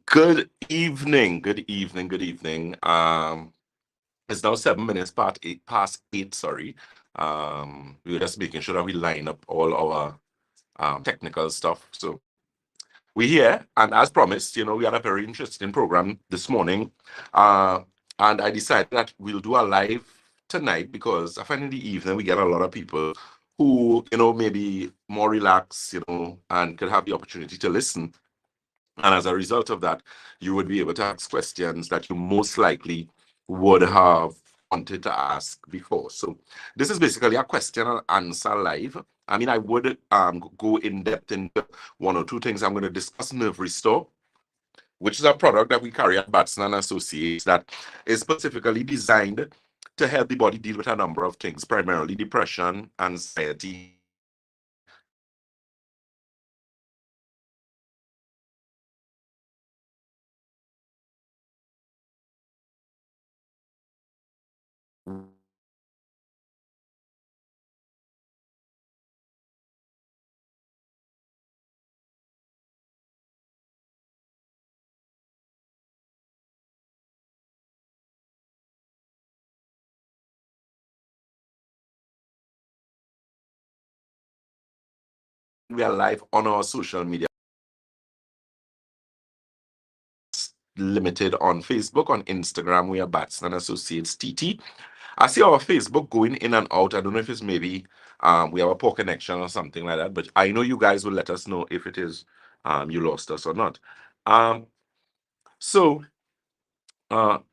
Good evening, good evening, good evening. It's now 7 minutes past eight, sorry. We were just making sure that we line up all our technical stuff. So we're here, and as promised, we had a very interesting program this morning. And I decided that we'll do a live tonight because I find in the evening we get a lot of people who, maybe more relaxed, and could have the opportunity to listen. And as a result of that, you would be able to ask questions that you most likely would have wanted to ask before. So this is basically a question and answer live. I mean, I would go in depth into one or two things. I'm going to discuss Nerve Restore, which is a product that we carry at Batson and Associates that is specifically designed to help the body deal with a number of things, primarily depression, anxiety, we are live on our social media. Limited on Facebook, on Instagram, we are Batson and Associates TT. I see our Facebook going in and out. I don't know if it's maybe we have a poor connection or something like that, but I know you guys will let us know if it is you lost us or not. So one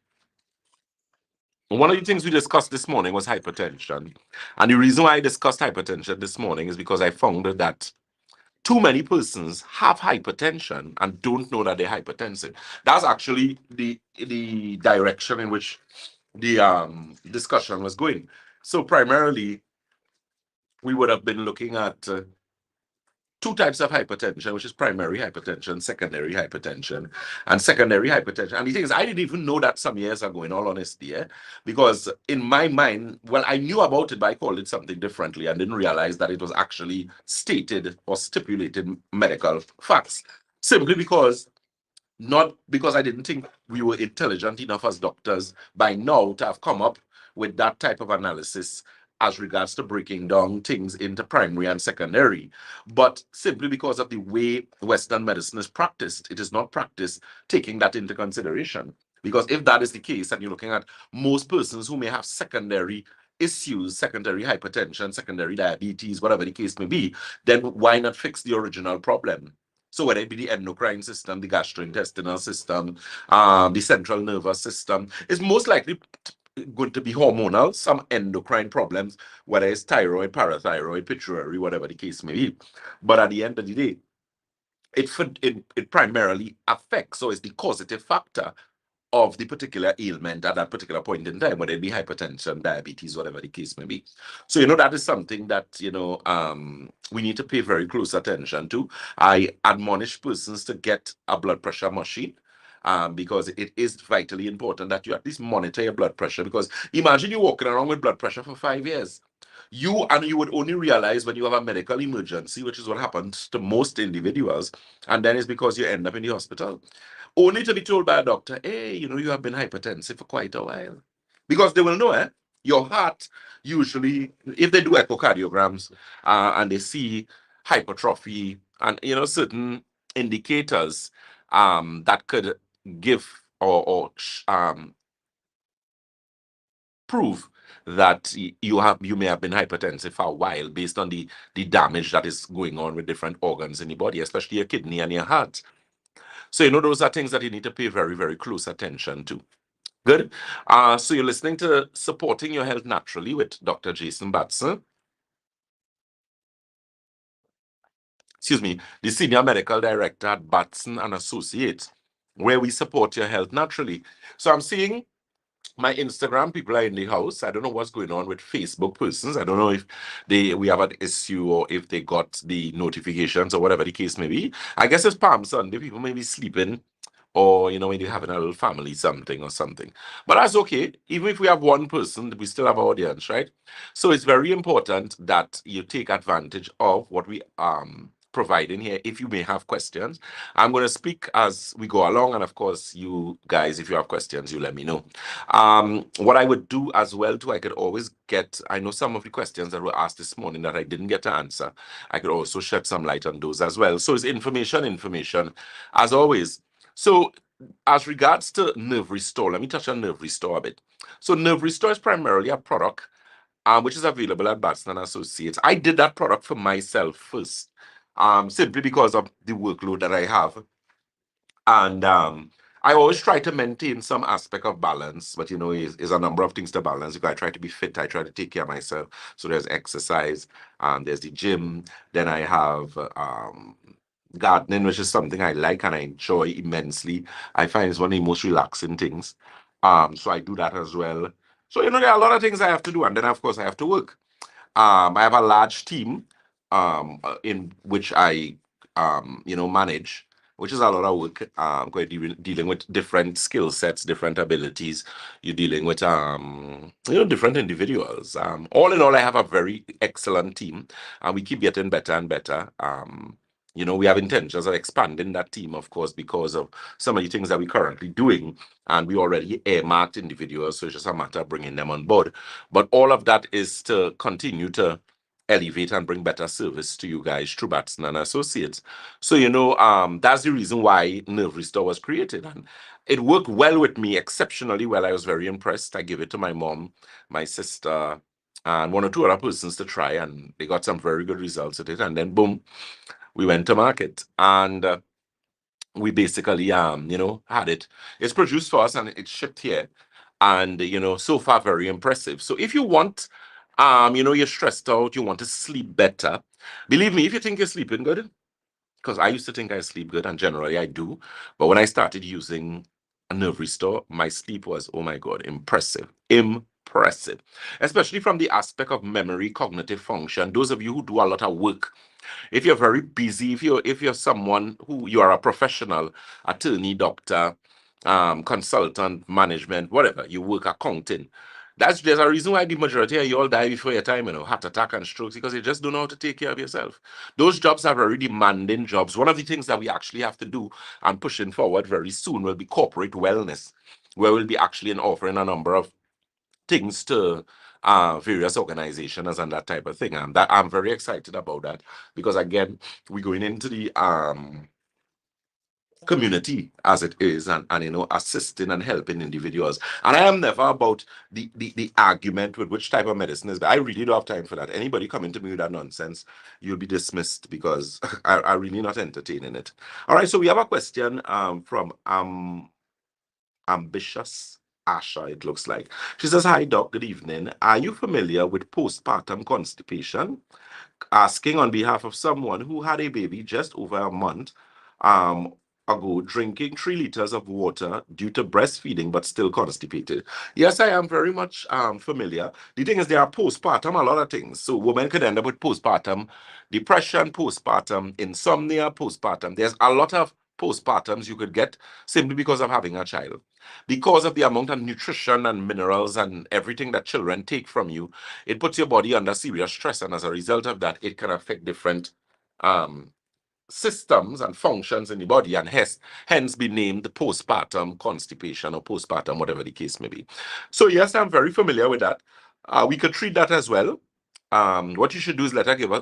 of the things we discussed this morning was hypertension. And the reason why I discussed hypertension this morning is because I found that too many persons have hypertension and don't know that they're hypertensive. That's actually the direction in which the discussion was going. So primarily, we would have been looking at two types of hypertension, which is primary hypertension, secondary hypertension, and secondary hypertension. And the thing is, I didn't even know that some years ago, in all honesty, because in my mind, well, I knew about it, but I called it something differently and didn't realize that it was actually stated or stipulated medical facts. Simply because, not because I didn't think we were intelligent enough as doctors by now to have come up with that type of analysis as regards to breaking down things into primary and secondary, but simply because of the way Western medicine is practiced. It is not practiced taking that into consideration. Because if that is the case, and you're looking at most persons who may have secondary issues, secondary hypertension, secondary diabetes, whatever the case may be, then why not fix the original problem? So whether it be the endocrine system, the gastrointestinal system, the central nervous system, is most likely going to be hormonal, some endocrine problems, whether it's thyroid, parathyroid, pituitary, whatever the case may be. But at the end of the day, it primarily affects, so it's the causative factor of the particular ailment at that particular point in time, whether it be hypertension, diabetes, whatever the case may be. So, that is something that, we need to pay very close attention to. I admonish persons to get a blood pressure machine. Because it is vitally important that you at least monitor your blood pressure. Because imagine you walking around with blood pressure for 5 years. You would only realize when you have a medical emergency, which is what happens to most individuals, and then it's because you end up in the hospital, only to be told by a doctor, hey, you have been hypertensive for quite a while. Because they will know, your heart usually, if they do echocardiograms and they see hypertrophy and, certain indicators that could give or prove that you may have been hypertensive for a while based on the damage that is going on with different organs in the body, especially your kidney and your heart. So, those are things that you need to pay very, very close attention to. Good. So you're listening to Supporting Your Health Naturally with Dr. Jason Batson. Excuse me, the Senior Medical Director at Batson and Associates, where we support your health naturally. So I'm seeing my Instagram people are in the house. I don't know what's going on with Facebook persons. I don't know if we have an issue or if they got the notifications or whatever the case may be. I guess it's Palm Sunday. People may be sleeping, or when you're having a little family something or something. But that's okay. Even if we have one person, we still have audience, right? So it's very important that you take advantage of what we providing here if you may have questions. I'm going to speak as we go along, and of course, you guys, if you have questions, you let me know. What I would do as well too, I could always get, I know some of the questions that were asked this morning that I didn't get to answer. I could also shed some light on those as well. So it's information, as always. So as regards to Nerve Restore, let me touch on Nerve Restore a bit. So Nerve Restore is primarily a product which is available at Batson and Associates. I did that product for myself first, simply because of the workload that I have. And I always try to maintain some aspect of balance, but you know, is a number of things to balance. Because I try to be fit, I try to take care of myself. So there's exercise, there's the gym, then I have gardening, which is something I like and I enjoy immensely. I find it's one of the most relaxing things. So I do that as well. So you know, there are a lot of things I have to do, and then of course I have to work. I have a large team in which I manage, which is a lot of work. Quite dealing with different skill sets, different abilities. You're dealing with different individuals. All in all, I have a very excellent team, and we keep getting better and better. We have intentions of expanding that team, of course, because of some of the things that we're currently doing, and we already earmarked individuals, so it's just a matter of bringing them on board. But all of that is to continue to elevate and bring better service to you guys through Batson and Associates. So, that's the reason why Nerve Restore was created. And it worked well with me, exceptionally well. I was very impressed. I gave it to my mom, my sister, and one or two other persons to try, and they got some very good results with it. And then, boom, we went to market. And we basically had it. It's produced for us and it's shipped here, and so far very impressive. So if you want, you're stressed out, you want to sleep better, believe me, if you think you're sleeping good, because I used to think I sleep good, and generally I do, but when I started using a Nerve Restore, my sleep was, oh my God, impressive, especially from the aspect of memory, cognitive function. Those of you who do a lot of work, if you're very busy, if you're someone who you are a professional, attorney, doctor, consultant, management, whatever, you work accounting. There's a reason why the majority of you all die before your time, heart attack and strokes, because you just don't know how to take care of yourself. Those jobs are very demanding jobs. One of the things that we actually have to do and pushing forward very soon will be corporate wellness, where we'll be actually offering a number of things to various organizations and that type of thing. And that I'm very excited about that, because again, we're going into the community as it is, and assisting and helping individuals. And I am never about the argument with which type of medicine is. But I really don't have time for that. Anybody coming to me with that nonsense, you'll be dismissed, because I'm really not entertaining it. All right, so we have a question from Ambitious Asha, it looks like. She says, "Hi, Doc. Good evening. Are you familiar with postpartum constipation?" Asking on behalf of someone who had a baby just over a month um, ago, drinking 3 liters of water due to breastfeeding, but still constipated. Yes, I am very much familiar. The thing is, there are postpartum, a lot of things. So women could end up with postpartum depression, postpartum insomnia, postpartum. There's a lot of postpartums you could get simply because of having a child. Because of the amount of nutrition and minerals and everything that children take from you, it puts your body under serious stress, and as a result of that, it can affect different um, systems and functions in the body, and hence be named postpartum constipation or postpartum, whatever the case may be. So yes, I'm very familiar with that. We could treat that as well. What you should do is let her give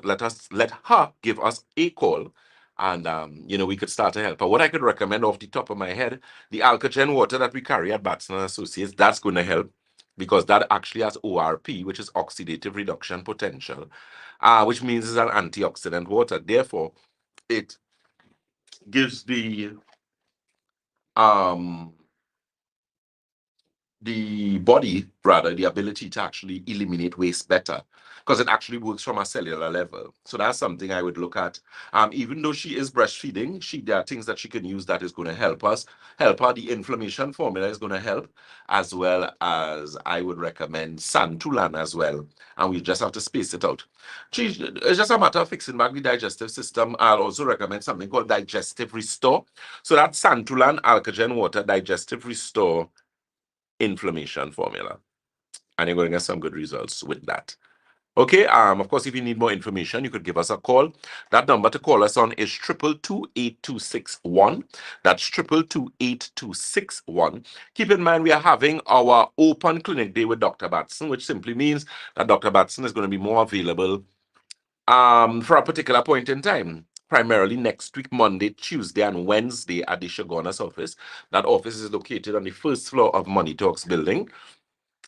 us a call, and we could start to help her. What I could recommend off the top of my head, the Alkagen water that we carry at Batson and Associates, that's going to help, because that actually has ORP, which is oxidative reduction potential, which means it's an antioxidant water. Therefore, it gives um the body, rather, the ability to actually eliminate waste better, because it actually works from a cellular level. So that's something I would look at. Even though she is breastfeeding, there are things that she can use that is going to help her. The inflammation formula is going to help, as well as I would recommend Santulan as well. And we just have to space it out. It's just a matter of fixing back the digestive system. I'll also recommend something called Digestive Restore. So that's Santulan, Alkagen water, Digestive Restore, inflammation formula, and you're going to get some good results with that. Okay, of course, if you need more information, you could give us a call. That number to call us on is 222-8261. That's 222-8261. Keep in mind, we are having our open clinic day with Dr. Batson, which simply means that Dr. Batson is going to be more available for a particular point in time. Primarily next week, Monday, Tuesday, and Wednesday at the Shogunas office. That office is located on the first floor of Money Talks building.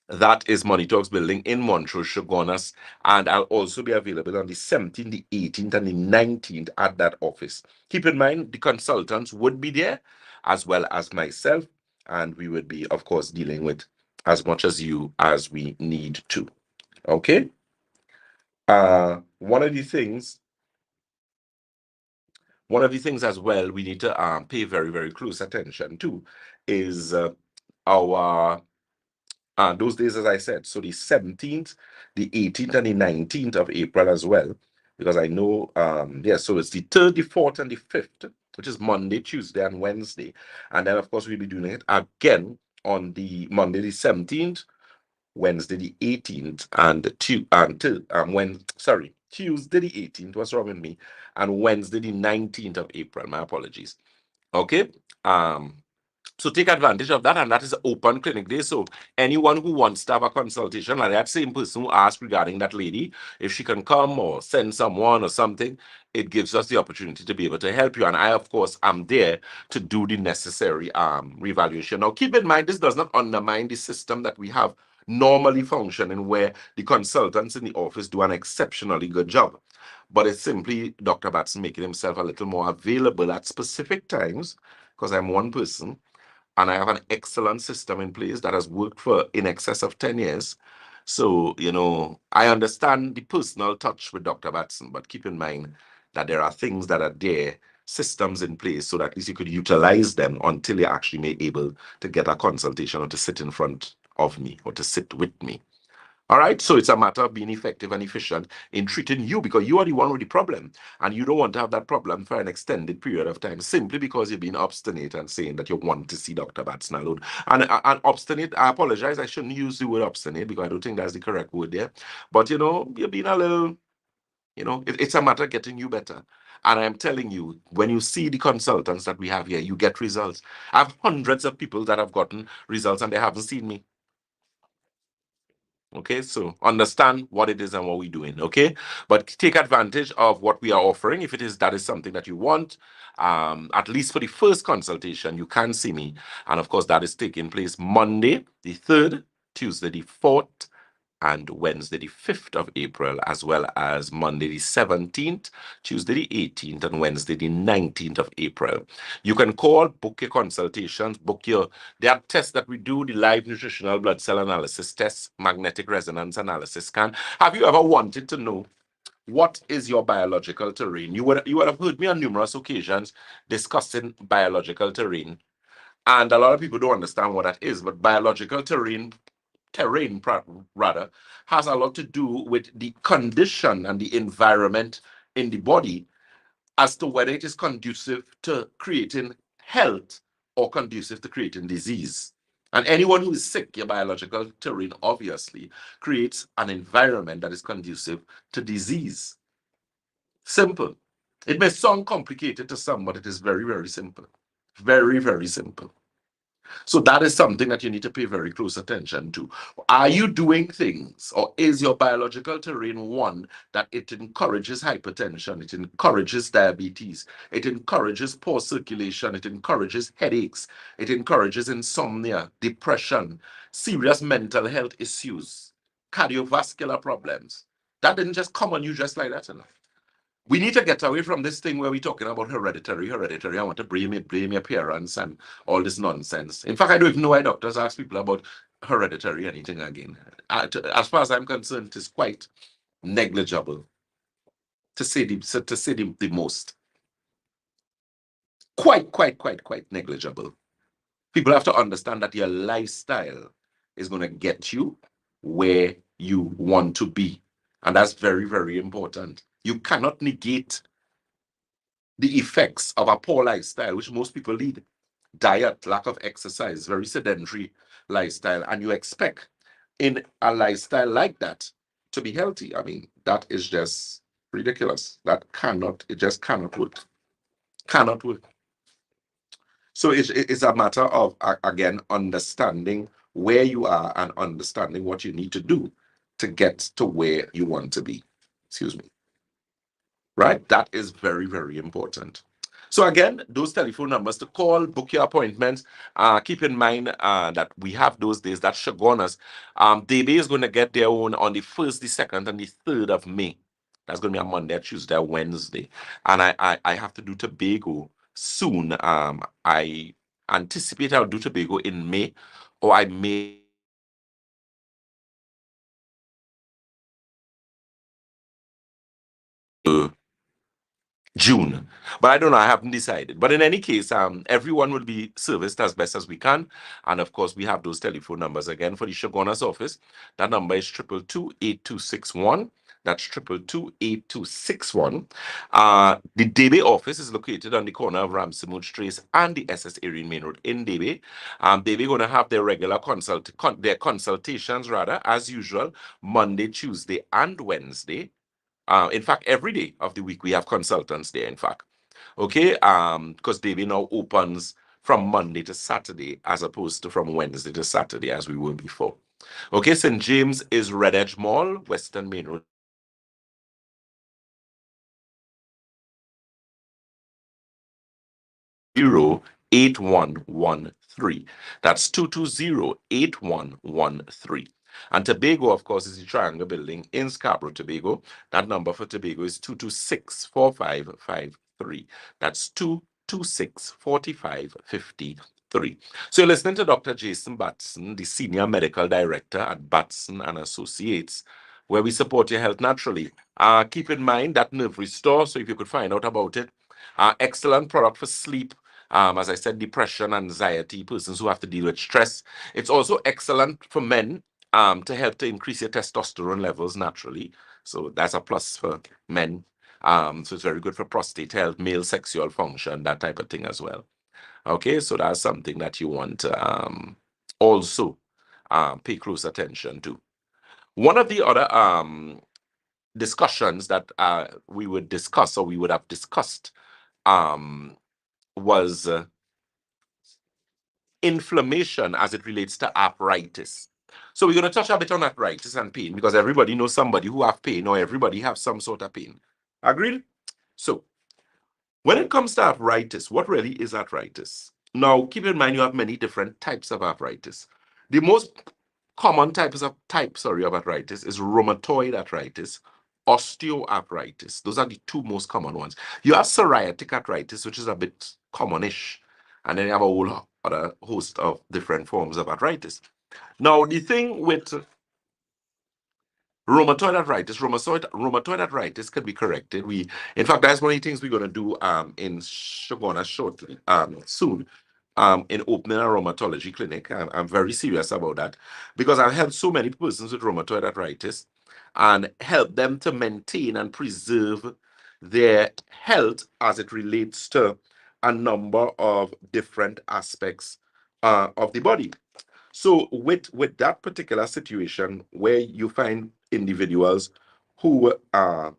That is Money Talks building in Montrose, Shogunas. And I'll also be available on the 17th, the 18th, and the 19th at that office. Keep in mind, the consultants would be there, as well as myself. And we would be, of course, dealing with as much as you as we need to. Okay? One of the things as well we need to pay very, very close attention to is our those days, as I said, so the 17th, the 18th, and the 19th of April as well, because I know, so it's the 3rd, the 4th, and the 5th, which is Monday, Tuesday, and Wednesday. And then, of course, we'll be doing it again on the Monday, the 17th, Wednesday, the 18th, and Tuesday, the 18th, what's wrong with me? And Wednesday, the 19th of April, my apologies. Okay? So take advantage of that, and that is open clinic day. So anyone who wants to have a consultation, like that same person who asked regarding that lady, if she can come or send someone or something, it gives us the opportunity to be able to help you. And I, of course, am there to do the necessary revaluation. Now, keep in mind, this does not undermine the system that we have normally functioning, where the consultants in the office do an exceptionally good job. But it's simply Dr. Batson making himself a little more available at specific times, because I'm one person and I have an excellent system in place that has worked for in excess of 10 years. So, I understand the personal touch with Dr. Batson, but keep in mind that there are things that are there, systems in place, so that at least you could utilize them until you actually may able to get a consultation or to sit in front of me or to sit with me. All right, so it's a matter of being effective and efficient in treating you, because you are the one with the problem, and you don't want to have that problem for an extended period of time simply because you're being obstinate and saying that you want to see Dr. Batson alone. And obstinate, I apologize, I shouldn't use the word obstinate because I don't think that's the correct word there. But you're being a little, it's a matter of getting you better. And I'm telling you, when you see the consultants that we have here, you get results. I have hundreds of people that have gotten results and they haven't seen me. Okay, so understand what it is and what we're doing. Okay, but take advantage of what we are offering. If that is something that you want, at least for the first consultation, you can see me. And of course, that is taking place Monday the 3rd, Tuesday the 4th, and Wednesday the 5th of April, as well as Monday the 17th, Tuesday the 18th, and Wednesday the 19th of April. You can call, book your consultations, there are tests that we do, the live nutritional blood cell analysis test, magnetic resonance analysis scan. Have you ever wanted to know what is your biological terrain? You would have heard me on numerous occasions discussing biological terrain. And a lot of people don't understand what that is, but biological terrain rather, has a lot to do with the condition and the environment in the body as to whether it is conducive to creating health or conducive to creating disease. And anyone who is sick, your biological terrain obviously creates an environment that is conducive to disease. Simple. It may sound complicated to some, but it is very, very simple. Very, very simple. So that is something that you need to pay very close attention to. Are you doing things, or is your biological terrain one that it encourages hypertension, it encourages diabetes, it encourages poor circulation, it encourages headaches, it encourages insomnia, depression, serious mental health issues, cardiovascular problems? That didn't just come on you just like that enough. We need to get away from this thing where we're talking about hereditary. I want to blame your parents and all this nonsense. In fact, I don't even know why doctors ask people about hereditary anything again. As far as I'm concerned, it is quite negligible, to say the most. Quite negligible. People have to understand that your lifestyle is going to get you where you want to be. And that's very, very important. You cannot negate the effects of a poor lifestyle, which most people lead. Diet, lack of exercise, very sedentary lifestyle. And you expect in a lifestyle like that to be healthy. I mean, that is just ridiculous. It just cannot work. Cannot work. So it's a matter of, again, understanding where you are and understanding what you need to do to get to where you want to be. Excuse me. Right? That is very, very important. So again, those telephone numbers to call, book your appointments. Keep in mind that we have those days that Shagonas. DB is going to get their own on the 1st, the 2nd, and the 3rd of May. That's going to be a Monday, a Tuesday, a Wednesday. And I have to do Tobago soon. I anticipate I'll do Tobago in May, or I may June. But I don't know, I haven't decided. But in any case, everyone will be serviced as best as we can. And of course, we have those telephone numbers again for the Shoguna's office. That number is 222-8261. That's 222-8261. The Debe office is located on the corner of Ramsimud Trace and the SS Erin Main Road in Debe. Debe going to have their regular consultations rather, as usual, Monday, Tuesday, and Wednesday. In fact, every day of the week we have consultants there, in fact. Okay, because Davy now opens from Monday to Saturday as opposed to from Wednesday to Saturday as we were before. Okay, St. James is Red Edge Mall, Western Main Road. 8113. That's 220-8113. And Tobago, of course, is the Triangle Building in Scarborough, Tobago. That number for Tobago is 226-4553. That's 226-4553. So you're listening to Dr. Jason Batson, the Senior Medical Director at Batson and Associates, where we support your health naturally. Keep in mind that Nerve Restore, so if you could find out about it, excellent product for sleep. As I said, depression, anxiety, persons who have to deal with stress. It's also excellent for men to help to increase your testosterone levels naturally. So that's a plus for men. So it's very good for prostate health, male sexual function, that type of thing as well. Okay, so that's something that you want to also pay close attention to. One of the other discussions that we would discuss, or we would have discussed, was inflammation as it relates to arthritis. So we're going to touch a bit on arthritis and pain because everybody knows somebody who have pain, or everybody have some sort of pain. Agreed? So when it comes to arthritis, what really is arthritis? Now, keep in mind you have many different types of arthritis. The most common types of arthritis is rheumatoid arthritis, osteoarthritis. Those are the two most common ones. You have psoriatic arthritis, which is a bit commonish, and then you have a whole other host of different forms of arthritis. Now, the thing with rheumatoid arthritis can be corrected. In fact, that's one of the things we're going to do in Shogona shortly, soon, in opening a rheumatology clinic. I'm very serious about that because I've helped so many persons with rheumatoid arthritis and help them to maintain and preserve their health as it relates to a number of different aspects of the body. So with that particular situation where you find individuals who are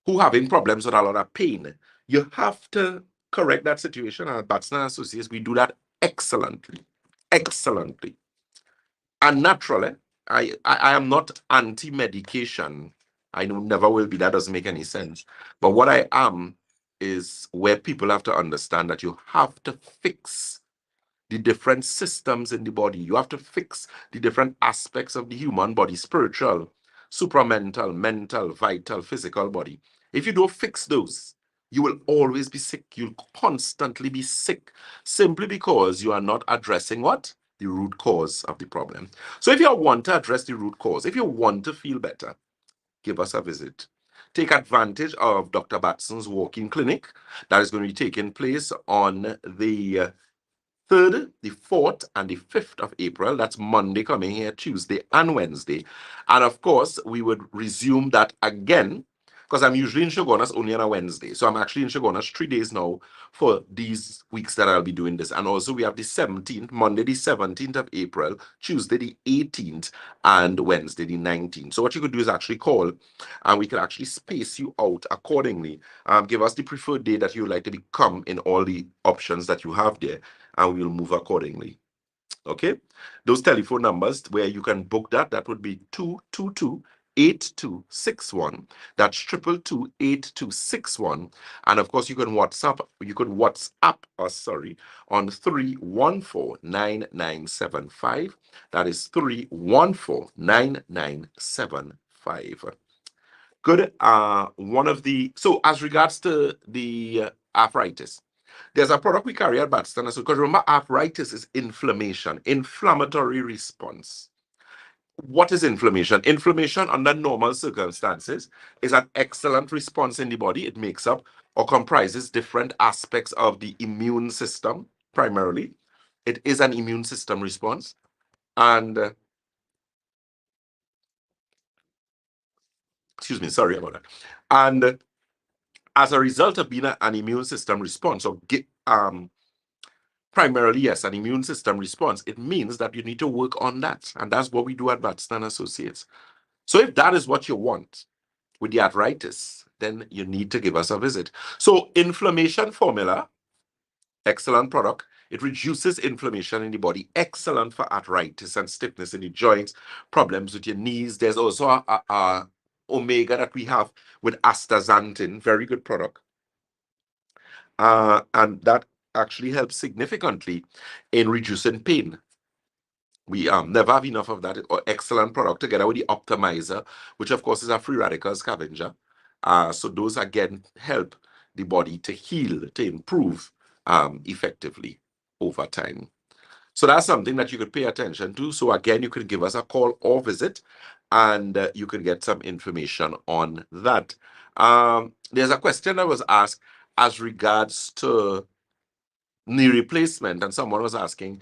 having problems with a lot of pain, you have to correct that situation. And at Batson Associates, we do that excellently, excellently. And naturally, I am not anti-medication. I know never will be. That doesn't make any sense. But what I am is where people have to understand that you have to fix the different systems in the body. You have to fix the different aspects of the human body: spiritual, supramental, mental, vital, physical body. If you don't fix those, you will always be sick. You'll constantly be sick simply because you are not addressing what? The root cause of the problem. So if you want to address the root cause, if you want to feel better, give us a visit. Take advantage of Dr. Batson's walk-in clinic that is going to be taking place on the 3rd, the 4th, and the 5th of April. That's Monday coming here, Tuesday and Wednesday. And of course, we would resume that again because I'm usually in Shogunas only on a Wednesday. So I'm actually in Shogunas 3 days now for these weeks that I'll be doing this. And also we have the 17th, Monday the 17th of April, Tuesday the 18th, and Wednesday the 19th. So what you could do is actually call, and we can actually space you out accordingly. Give us the preferred day that you would like to become in all the options that you have there, and we will move accordingly. Okay, those telephone numbers where you can book that would be 222-8261. That's 222-8261. And of course, you can WhatsApp us, on 314-9975. That is 314-9975. Good. So as regards to the arthritis, there's a product we carry at Batson. Because remember, arthritis is inflammation, inflammatory response. What is inflammation? Inflammation under normal circumstances is an excellent response in the body. It makes up or comprises different aspects of the immune system, primarily. It is an immune system response. And, excuse me, sorry about that. And as a result of being an immune system response, or primarily, yes, an immune system response, it means that you need to work on that. And that's what we do at Batson Associates. So if that is what you want with the arthritis, then you need to give us a visit. So inflammation formula, excellent product. It reduces inflammation in the body, excellent for arthritis and stiffness in the joints, problems with your knees. There's also a omega that we have with astaxanthin, very good product. And that actually helps significantly in reducing pain. We never have enough of that excellent product, together with the optimizer, which of course is a free radical scavenger. So those again help the body to heal, to improve effectively over time. So that's something that you could pay attention to. So again, you could give us a call or visit, and you can get some information on that. There's a question that was asked as regards to knee replacement, and someone was asking,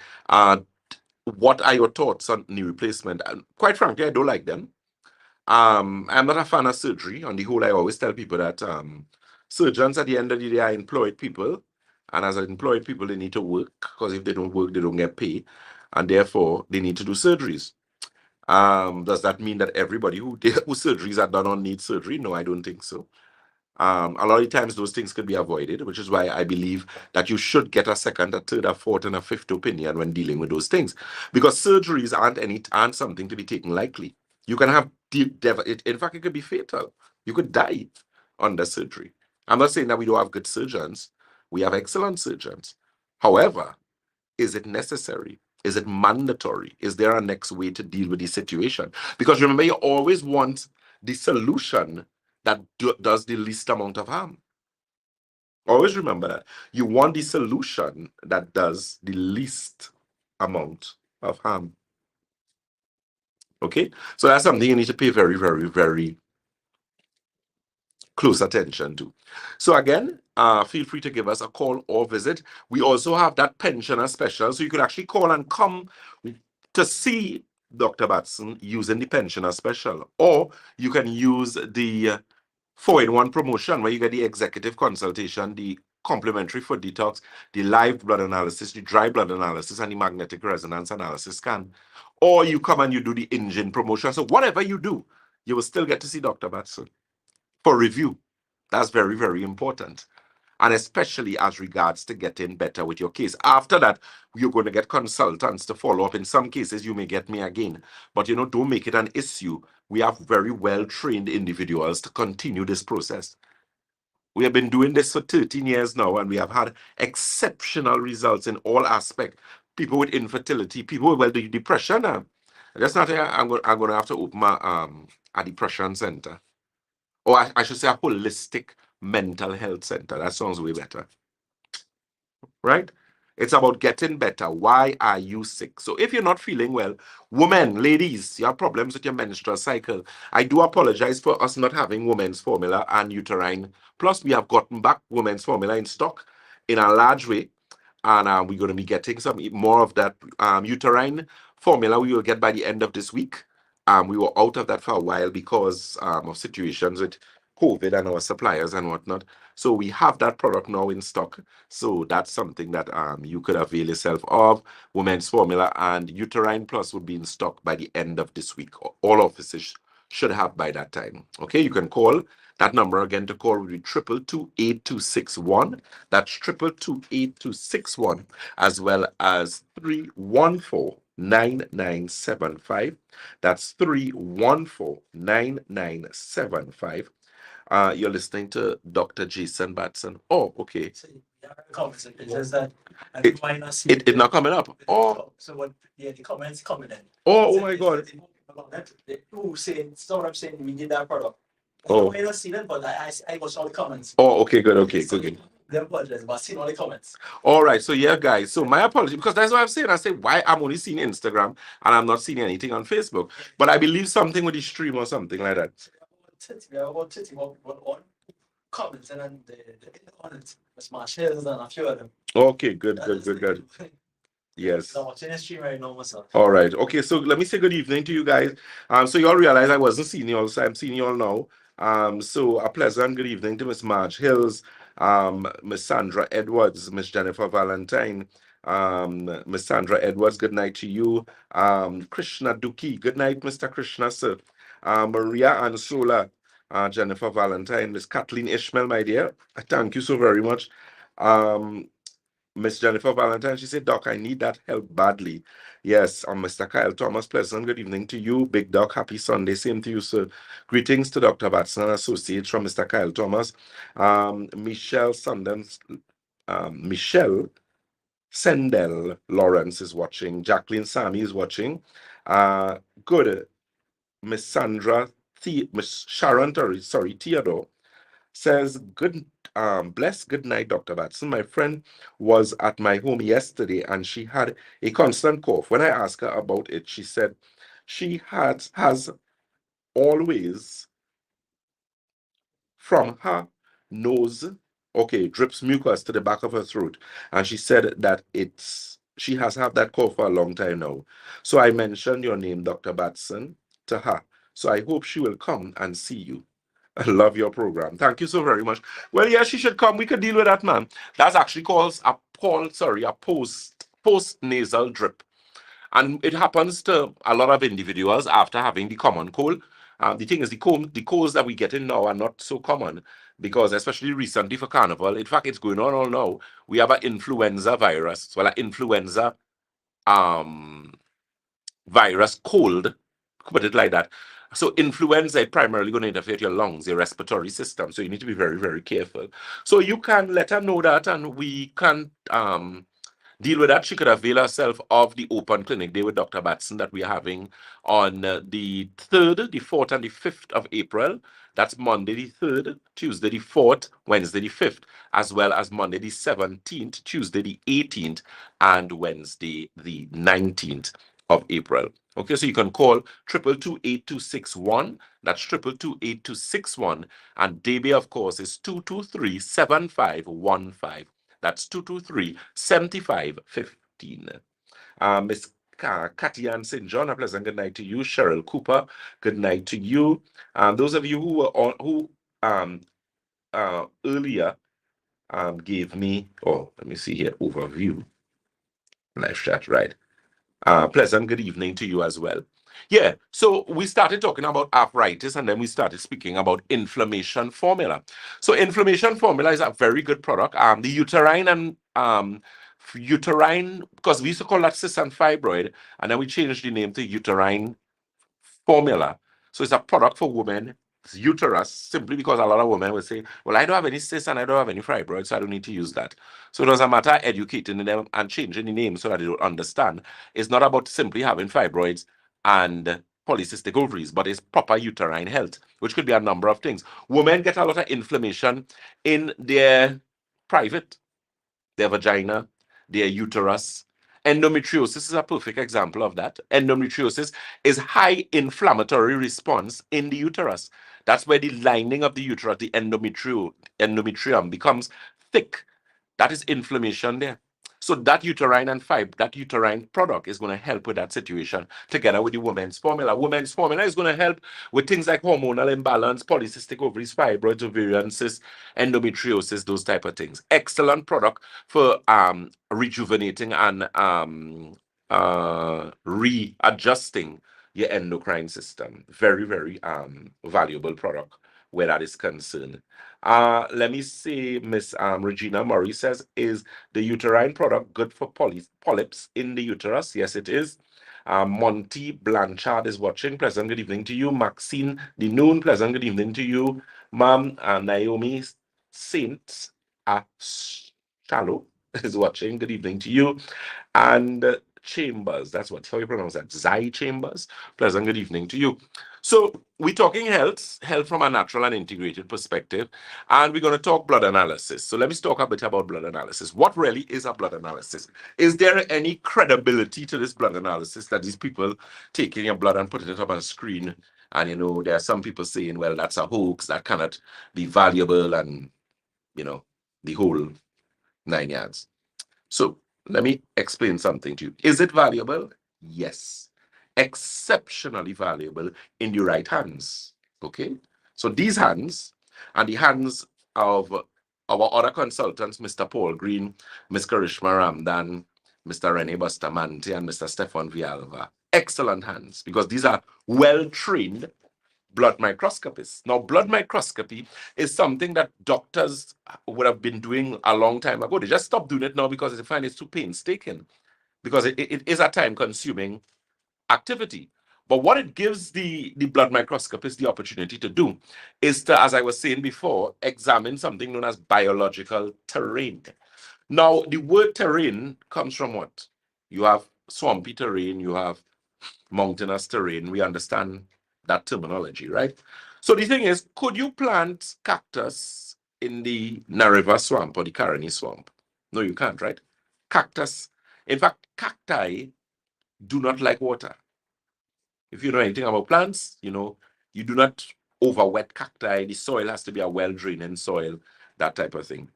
what are your thoughts on knee replacement? And quite frankly, I don't like them. I'm not a fan of surgery. On the whole, I always tell people that surgeons at the end of the day are employed people. And as employed people, they need to work, because if they don't work, they don't get paid. And therefore, they need to do surgeries. Does that mean that everybody whose surgeries are done on needs surgery? No, I don't think so. A lot of times those things could be avoided, which is why I believe that you should get a second, a third, a fourth, and a fifth opinion when dealing with those things, because surgeries aren't something to be taken lightly. You can have in fact, it could be fatal. You could die under surgery. I'm not saying that we don't have good surgeons. We have excellent surgeons. However, is it necessary? Is it mandatory? Is there a next way to deal with the situation? Because remember, you always want the solution that does the least amount of harm. Always remember that. You want the solution that does the least amount of harm. Okay? So that's something you need to pay very, very, very close attention to. So again, feel free to give us a call or visit. We also have that pensioner special, so you could actually call and come to see Dr. Batson using the pensioner special, or you can use the 4-in-1 promotion, where you get the executive consultation, the complimentary foot detox, the live blood analysis, the dry blood analysis, and the magnetic resonance analysis scan. Or you come and you do the engine promotion. So whatever you do, you will still get to see Dr. Batson for review. That's very, very important. And especially as regards to getting better with your case. After that, you're going to get consultants to follow up. In some cases, you may get me again. But, don't make it an issue. We have very well-trained individuals to continue this process. We have been doing this for 13 years now, and we have had exceptional results in all aspects. People with infertility, people with depression. That's not. I'm going to have to open a depression center. Or I should say a holistic mental health center. That sounds way better. Right? It's about getting better. Why are you sick? So if you're not feeling well, women, ladies, you have problems with your menstrual cycle. I do apologize for us not having women's formula and uterine. Plus, we have gotten back women's formula in stock in a large way. And we're going to be getting some more of that uterine formula we will get by the end of this week. We were out of that for a while because of situations with, COVID and our suppliers and whatnot. So we have that product now in stock. So that's something that you could avail yourself of. Women's Formula and Uterine Plus will be in stock by the end of this week. All offices should have by that time. Okay, you can call that number again to call will be 222-8261. That's 222-8261, as well as 314-9975. That's 314-9975. You're listening to Dr. Jason Batson. Oh, okay. So, yeah, the comments, it's just that I It- might not see It's not coming up. Oh, So what? Yeah, the comments coming in. oh my God. Who saying? So I'm saying we did that product. Oh. I might not see them, but I watched all the comments. Oh, okay, good, okay, good. They apologize, but I seen all the comments. All right, so yeah, guys. So my apology, because that's what I'm saying. I say why I'm only seeing Instagram and I'm not seeing anything on Facebook. But I believe something with the stream or something like that. We are about 31 comments and then the comments. Smash Hills and a few of them. Okay, good. Yes. I'm watching the stream right now myself. All right. Okay, so let me say good evening to you guys. So you all realize I wasn't seeing you all, so I'm seeing you all now. So a pleasant good evening to Miss Marge Hills, Miss Sandra Edwards, Miss Jennifer Valentine, Miss Sandra Edwards, good night to you. Krishna Duki, good night, Mr. Krishna, sir. Maria Ansola, Jennifer Valentine, Miss Kathleen Ishmael, my dear. Thank you so very much. Miss Jennifer Valentine, she said, Doc, I need that help badly. Yes, Mr. Kyle Thomas, pleasant good evening to you. Big Doc, happy Sunday. Same to you, sir. Greetings to Dr. Batson and Associates from Mr. Kyle Thomas. Michelle Sendell Lawrence is watching. Jacqueline Sami is watching. Good. Miss Sandra, Miss Sharon, Theodore says, bless good night, Dr. Batson. My friend was at my home yesterday and she had a constant cough. When I asked her about it, she said she has always from her nose, okay, drips mucus to the back of her throat. And she said that she has had that cough for a long time now. So I mentioned your name, Dr. Batson, to her. So I hope she will come and see you. I love your program. Thank you so very much. Well, yeah, she should come. We could deal with that, man. That's actually called a post nasal drip. And it happens to a lot of individuals after having the common cold. The thing is, the colds that we get in now are not so common because, especially recently for Carnival, in fact, it's going on all now. We have an influenza virus, well, an influenza virus cold, put it like that. So influenza is primarily going to interfere with your lungs, your respiratory system. So you need to be very, very careful. So you can let her know that, and we can deal with that. She could avail herself of the open clinic day with Dr. Batson that we're having on the 3rd, the 4th, and the 5th of April. That's Monday the 3rd, Tuesday the 4th, Wednesday the 5th, as well as Monday the 17th, Tuesday the 18th, and Wednesday the 19th of April. Okay, so you can call 222-8261. That's 222-8261. And Debay, of course, is 223-7515. That's 223-7515. Miss Katian St. John, a pleasant good night to you. Cheryl Cooper, good night to you. Those of you who were on, earlier gave me, let me see here, overview. Live chat, right. Pleasant good evening to you as well. Yeah, so we started talking about arthritis and then we started speaking about inflammation formula. So inflammation formula is a very good product. The uterine and uterine, because we used to call that cyst and fibroid, and then we changed the name to uterine formula. So it's a product for women, uterus, simply because a lot of women will say, well, I don't have any cysts and I don't have any fibroids, so I don't need to use that. So it doesn't matter educating them and changing the name so that they don't understand. It's not about simply having fibroids and polycystic ovaries, but it's proper uterine health, which could be a number of things. Women get a lot of inflammation in their private, their vagina, their uterus. Endometriosis is a perfect example of that. Endometriosis is high inflammatory response in the uterus. That's where the lining of the uterus, the endometrium, becomes thick. That is inflammation there. So that uterine and fiber, that uterine product is going to help with that situation together with the woman's formula. Woman's formula is going to help with things like hormonal imbalance, polycystic ovaries, fibroids, ovarian cysts, endometriosis, those type of things. Excellent product for rejuvenating and readjusting your endocrine system. Very, very valuable product where that is concerned. Let me see, Miss Regina Murray says, is the uterine product good for polyps in the uterus? Yes, it is. Monty Blanchard is watching. Pleasant good evening to you. Maxine Dinoon, pleasant good evening to you. Ma'am Naomi Saint Shallow is watching. Good evening to you. And Chambers, that's how you pronounce that. Zai Chambers, pleasant good evening to you. So we're talking health from a natural and integrated perspective, and we're going to talk blood analysis. So let me talk a bit about blood analysis. What really is a blood analysis? Is there any credibility to this blood analysis that these people taking your blood and putting it up on a screen? And there are some people saying, well, that's a hoax, that cannot be valuable, and the whole 9 yards. So let me explain something to you. Is it valuable? Yes. Exceptionally valuable in the right hands. Okay? So these hands and the hands of our other consultants, Mr. Paul Green, Ms. Karishma Ramdan, Mr. Rene Bustamante, and Mr. Stefan Vialva. Excellent hands, because these are well-trained blood microscopists. Now, blood microscopy is something that doctors would have been doing a long time ago. They just stopped doing it now because they find it's too painstaking, because it is a time-consuming activity. But what it gives the blood microscopist the opportunity to do is to, as I was saying before, examine something known as biological terrain. Now, the word terrain comes from what? You have swampy terrain, you have mountainous terrain. We understand that terminology, right? So the thing is, could you plant cactus in the Nariva swamp or the Caroni swamp? No, you can't, right? Cactus, in fact, cacti do not like water. If you know anything about plants, you do not overwet cacti. The soil has to be a well-draining soil, that type of thing.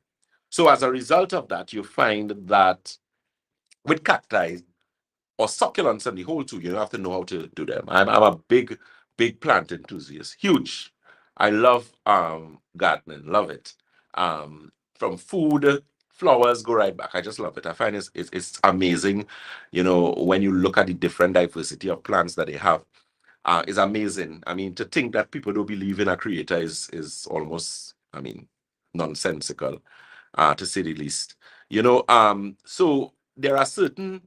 So as a result of that, you find that with cacti or succulents and the whole two, you have to know how to do them. I'm a big plant enthusiast, huge. I love gardening, love it. From food, flowers, go right back. I just love it. I find it's amazing, when you look at the different diversity of plants that they have. Is amazing. I mean, to think that people don't believe in a creator is almost, nonsensical, to say the least. So there are certain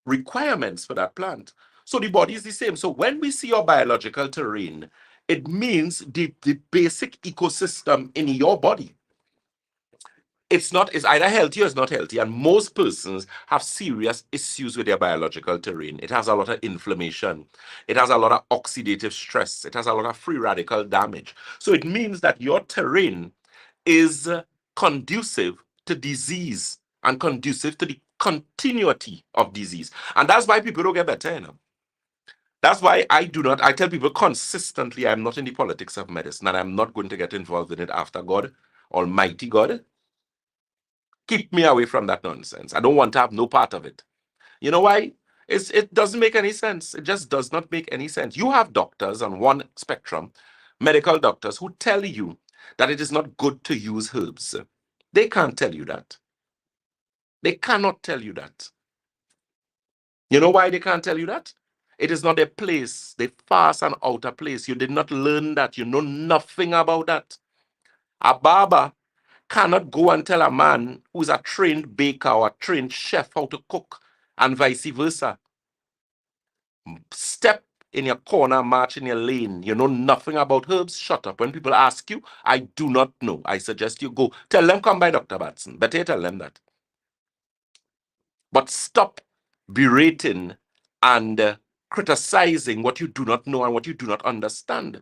requirements for that plant. So the body is the same. So when we see your biological terrain, it means the basic ecosystem in your body. It's either healthy or it's not healthy. And most persons have serious issues with their biological terrain. It has a lot of inflammation. It has a lot of oxidative stress. It has a lot of free radical damage. So it means that your terrain is conducive to disease and conducive to the continuity of disease. And that's why people don't get better, That's why I tell people consistently, I'm not in the politics of medicine, and I'm not going to get involved in it after God, Almighty God. Keep me away from that nonsense. I don't want to have no part of it. You know why? It doesn't make any sense. It just does not make any sense. You have doctors on one spectrum, medical doctors, who tell you that it is not good to use herbs. They can't tell you that. They cannot tell you that. You know why they can't tell you that? It is not their place. They fast and out of place. You did not learn that. You know nothing about that. A barber cannot go and tell a man who's a trained baker or a trained chef how to cook, and vice versa. Step in your corner, march in your lane. You know nothing about herbs. Shut up. When people ask you, I do not know. I suggest you go. Tell them, come by Dr. Batson. Better tell them that. But stop berating and criticizing what you do not know and what you do not understand.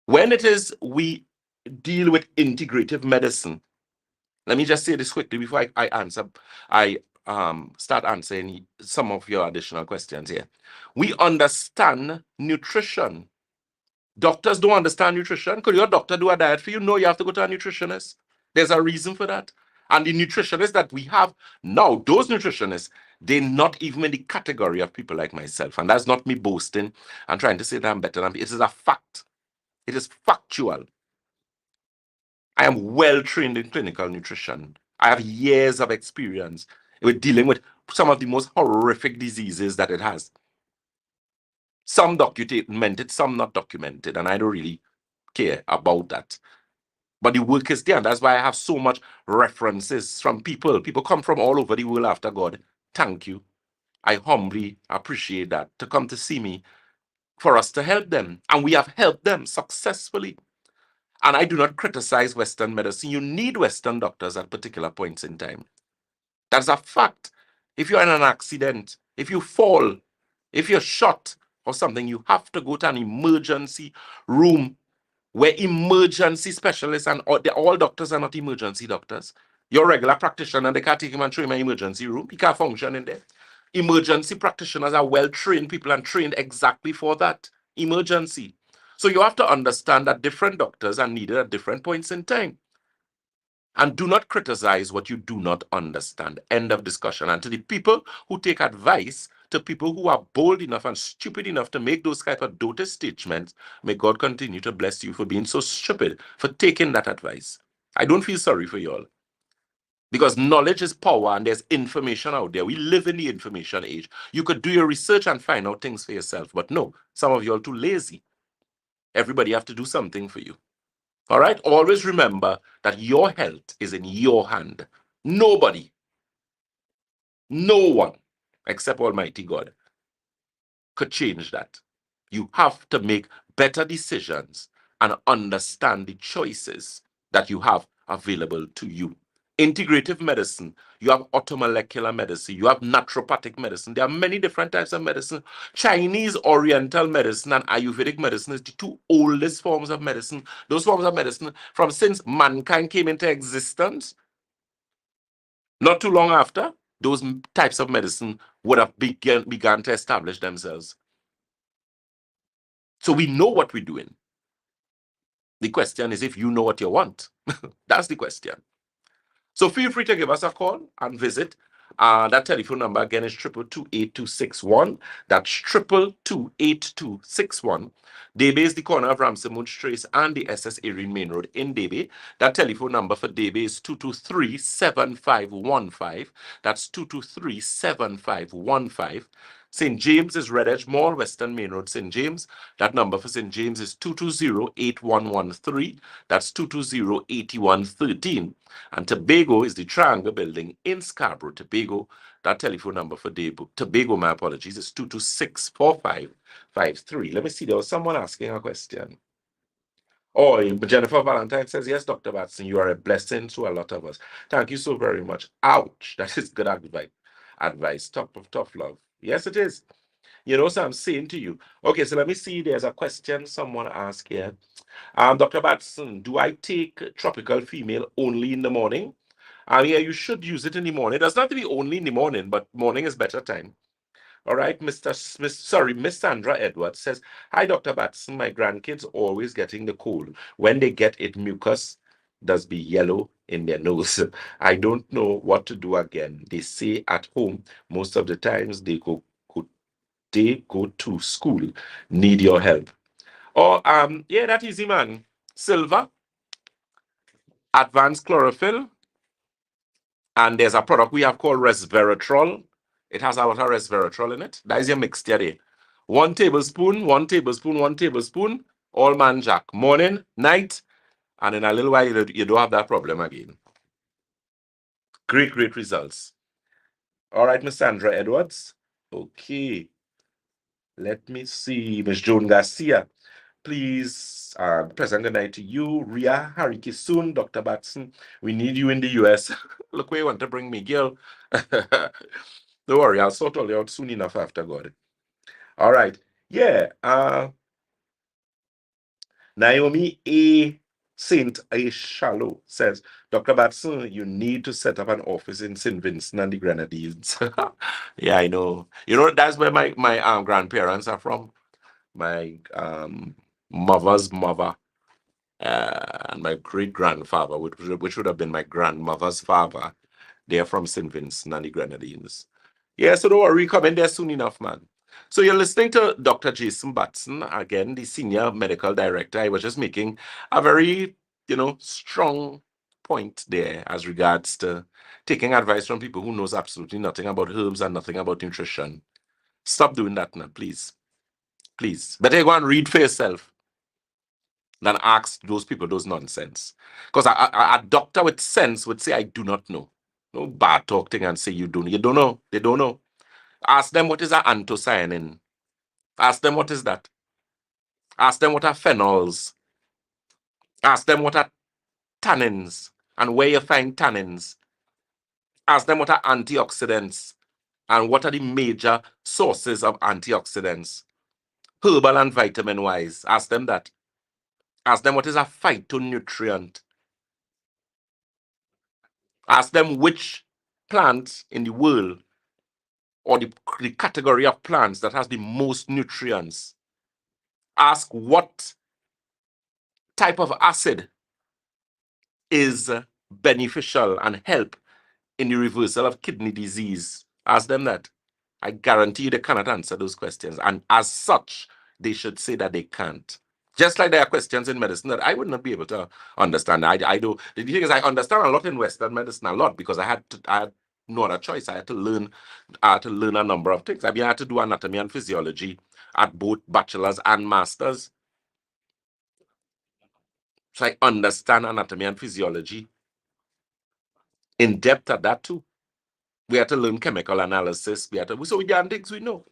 When it is we deal with integrative medicine, let me just say this quickly before I start answering some of your additional questions here. We understand nutrition. Doctors don't understand nutrition. Could your doctor do a diet for you? No, you have to go to a nutritionist. There's a reason for that. And the nutritionists that we have now, those nutritionists, they're not even in the category of people like myself. And that's not me boasting and trying to say that I'm better than people. It is a fact. It is factual. I am well trained in clinical nutrition. I have years of experience with dealing with some of the most horrific diseases that it has. Some documented, some not documented, and I don't really care about that. But the work is there, and that's why I have so much references from people. People come from all over the world after God. Thank you. I humbly appreciate that, to come to see me for us to help them. And we have helped them successfully. And I do not criticize Western medicine. You need Western doctors at particular points in time. That's a fact. If you're in an accident, if you fall, if you're shot or something, you have to go to an emergency room where emergency specialists and all doctors are not emergency doctors. Your regular practitioner, they can't take him and throw him in an emergency room. He can't function in there. Emergency practitioners are well-trained people and trained exactly for that, emergency. So you have to understand that different doctors are needed at different points in time. And do not criticize what you do not understand. End of discussion. And to the people who take advice, to people who are bold enough and stupid enough to make those type of doted statements, may God continue to bless you for being so stupid, for taking that advice. I don't feel sorry for you all. Because knowledge is power and there's information out there. We live in the information age. You could do your research and find out things for yourself. But no, some of you are too lazy. Everybody have to do something for you. All right? Always remember that your health is in your hand. Nobody, no one, except Almighty God, could change that. You have to make better decisions and understand the choices that you have available to you. Integrative medicine, you have automolecular medicine, you have naturopathic medicine. There are many different types of medicine. Chinese Oriental medicine and Ayurvedic medicine is the two oldest forms of medicine. Those forms of medicine from since mankind came into existence, not too long after, those types of medicine would have begun to establish themselves. So we know what we're doing. The question is if you know what you want. That's the question. So feel free to give us a call and visit. That telephone number again is 222-8261. That's 222-8261. Debe is the corner of Ramsey Trace and the SS Erin Main Road in Debe. That telephone number for Debe is 223-7515. That's 223-7515. St. James is Red Edge Mall, Western Main Road, St. James. That number for St. James is 220-8113. That's 220-8113. And Tobago is the Triangle Building in Scarborough, Tobago. That telephone number for Tobago, my apologies, is 226-4553. Let me see, there was someone asking a question. Oh, Jennifer Valentine says, yes, Dr. Batson, you are a blessing to a lot of us. Thank you so very much. Ouch, that is good advice. Tough love. Yes, it is. You know, so I'm saying to you. Okay, so let me see. There's a question someone asked here. Dr. Batson, do I take tropical female only in the morning? Yeah, you should use it in the morning. It doesn't have to be only in the morning, but morning is better time. All right, Miss Sandra Edwards says, hi, Dr. Batson. My grandkids always getting the cold. When they get it, mucus does be yellow in their nose. I don't know what to do again. They say at home, most of the times they go to school. Need your help. Or, yeah, that easy, man. Silver, advanced chlorophyll, and there's a product we have called resveratrol. It has a lot of resveratrol in it. That is your mixture there. 1 tablespoon, 1 tablespoon, 1 tablespoon, all man jack. Morning, night, and in a little while, you don't have that problem again. Great results. All right, Miss Sandra Edwards. Okay. Let me see. Miss Joan Garcia. Please, present good night to you. Ria Hariki soon, Dr. Batson. We need you in the US. Look where you want to bring me, girl. Don't worry, I'll sort all you out soon enough after God. All right. Yeah. Naomi A. Saint A. Shallow says, Dr. Batson, you need to set up an office in St. Vincent and the Grenadines. Yeah, I know. You know, that's where my grandparents are from. My mother's mother And my great grandfather, which would have been my grandmother's father, they're from St. Vincent and the Grenadines. Yeah, so don't worry, come in there soon enough, man. So you're listening to Dr. Jason Batson, again, the senior medical director. I was just making a very, strong point there as regards to taking advice from people who knows absolutely nothing about herbs and nothing about nutrition. Stop doing that now, please. Please. Better go and read for yourself than ask those people those nonsense. Because a doctor with sense would say, I do not know. No bad talk thing and say you don't. You don't know. They don't know. Ask them what is an anthocyanin. Ask them what is that. Ask them what are phenols. Ask them what are tannins and where you find tannins. Ask them what are antioxidants and what are the major sources of antioxidants. Herbal and vitamin wise. Ask them that. Ask them what is a phytonutrient. Ask them which plant in the world or the category of plants that has the most nutrients. Ask what type of acid is beneficial and help in the reversal of kidney disease. Ask them that. I guarantee you they cannot answer those questions. And as such, they should say that they can't. Just like there are questions in medicine that I would not be able to understand. I do. The thing is, I understand a lot in Western medicine, a lot, because I had no other choice. I had to learn a number of things. I mean, I had to do anatomy and physiology at both bachelor's and master's. So I understand anatomy and physiology in depth at that too. We had to learn chemical analysis. So we done things we know.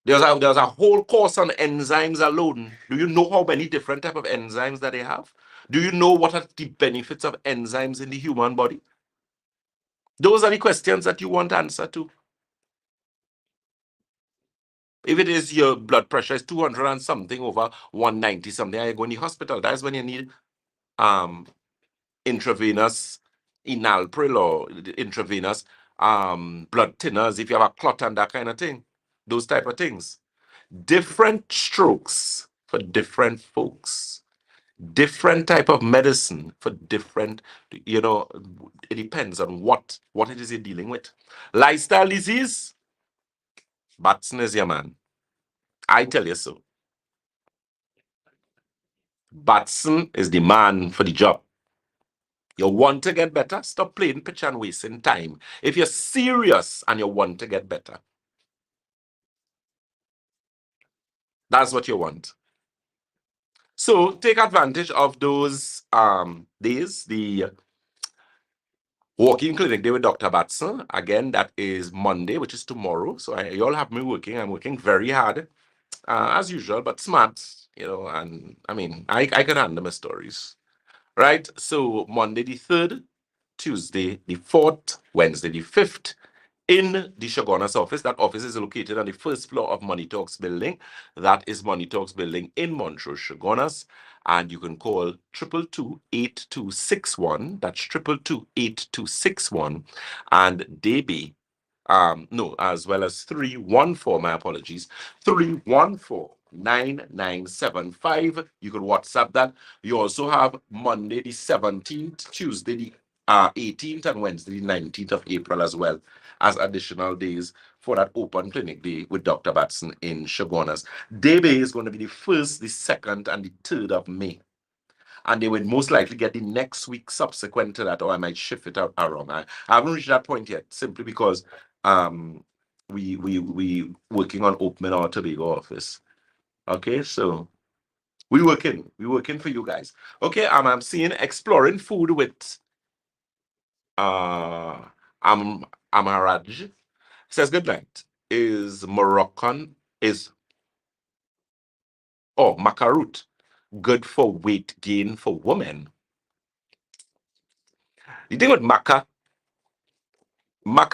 There's a whole course on enzymes alone. Do you know how many different type of enzymes that they have? Do you know what are the benefits of enzymes in the human body? Those are the questions that you want answer to. If it is your blood pressure is 200 and something over 190 something, and you go in the hospital, that's when you need intravenous enalpril or intravenous blood thinners if you have a clot and that kind of thing. Those type of things. Different strokes for different folks. Different type of medicine for different, it depends on what it is you're dealing with. Lifestyle disease, Batson is your man. I tell you so. Batson is the man for the job. You want to get better? Stop playing pitch and wasting time. If you're serious and you want to get better, that's what you want. So take advantage of those days, the walking clinic day with Dr. Batson. Again, that is Monday, which is tomorrow. So you all have me working. I'm working very hard, as usual, but smart, and I mean, I can handle my stories. Right? So Monday the 3rd, Tuesday the 4th, Wednesday the 5th, in the Shogunas office. That office is located on the first floor of Money Talks building. That is Money Talks building in Montrose, Shogunas. And you can call 222-8261. That's 222-8261. And DB, no, as well as 314, my apologies, 314-9975. You can WhatsApp that. You also have Monday the 17th, Tuesday the 18th, and Wednesday the 19th of April as well as additional days for that open clinic day with Dr. Batson in Shogunas. Day Bay is going to be the 1st, the 2nd, and the 3rd of May. And they would most likely get the next week subsequent to that, or I might shift it out around. I haven't reached that point yet, simply because we working on opening our Tobago office. Okay, so we working for you guys. Okay, I'm seeing exploring food with Amaraj. Says good night. Is Moroccan macaroot good for weight gain for women? The thing with maca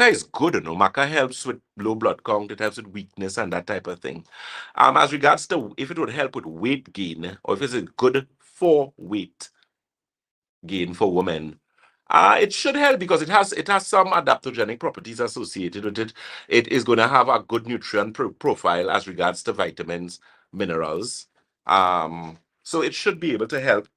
is good, Maca helps with low blood count, it helps with weakness and that type of thing. As regards to if it would help with weight gain, or if it's good for weight gain for women, it should help because it has some adaptogenic properties associated with it. It is going to have a good nutrient profile as regards to vitamins, minerals. So it should be able to help.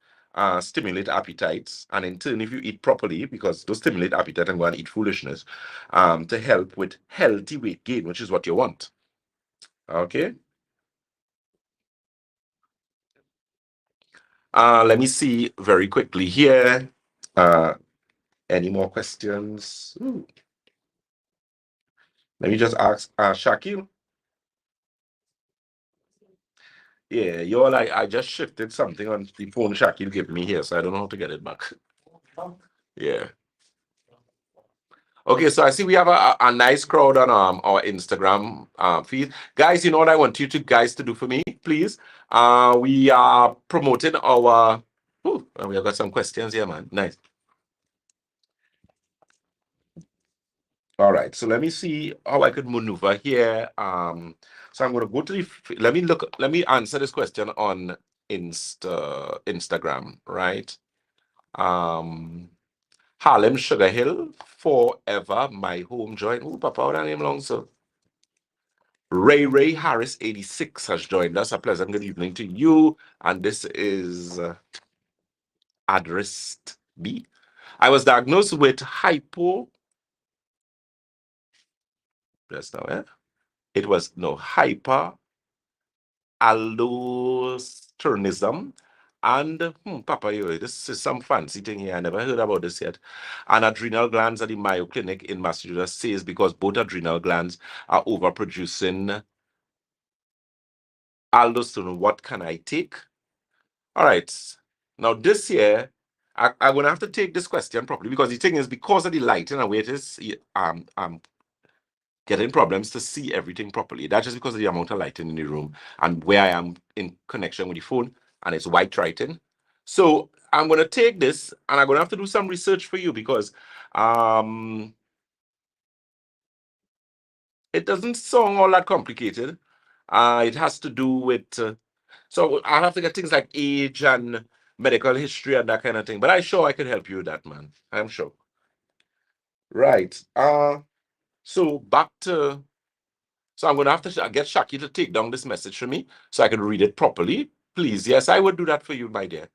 stimulate appetites, and in turn, if you eat properly, because those stimulate appetite and go and eat foolishness, to help with healthy weight gain, which is what you want. Okay. Let me see very quickly here. Any more questions? Ooh. Let me just ask Shakil. Yeah, you're like, I just shifted something on the phone Shakil gave me here, so I don't know how to get it back. Yeah. Okay, so I see we have a nice crowd on our Instagram feed. Guys, you know what I want you guys to do for me, please? We are promoting our... Ooh, we have got some questions here, man. Nice. All right, so let me see how I could maneuver here. So I'm going to go to the... Let me answer this question on Instagram, right? Harlem Sugar Hill, forever my home joint. Oh, Papa, what name long, so? Ray Harris 86 has joined us. A pleasant good evening to you. And this is address B. I was diagnosed with hyperaldosteronism. And Papa, this is some fancy thing here. I never heard about this yet. And adrenal glands at the Mayo Clinic in Massachusetts says because both adrenal glands are overproducing aldosterone. What can I take? All right. Now this year, I'm gonna have to take this question properly, because the thing is, because of the lighting and where it is, I'm getting problems to see everything properly. That's just because of the amount of lighting in the room and where I am in connection with the phone, and it's white writing. So I'm gonna take this and I'm gonna have to do some research for you, because it doesn't sound all that complicated. It has to do with so I'll have to get things like age and medical history and that kind of thing. But I'm sure I could help you with that, man. I'm sure. Right. So back to... So I'm going to have to get Shaki to take down this message for me so I can read it properly. Please, yes, I would do that for you, my dear.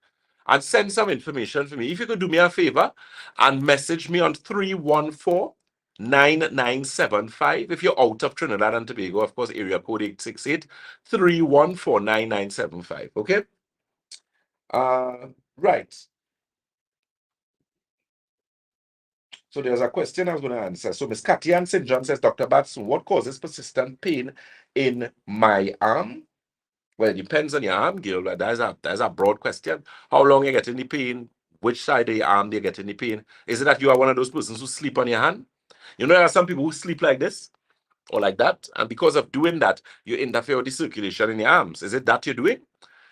And send some information for me. If you could do me a favor and message me on 314-9975. If you're out of Trinidad and Tobago, of course, area code 868-314-9975. Okay? Right. So there's a question I was going to answer. So Miss Katian St. John says, Dr. Batson, what causes persistent pain in my arm? Well, it depends on your arm, Gil. That's a broad question. How long you getting the pain? Which side of your arm do you get the pain? Is it that you are one of those persons who sleep on your hand? You know, there are some people who sleep like this or like that, and because of doing that, you interfere with the circulation in your arms. Is it that you're doing?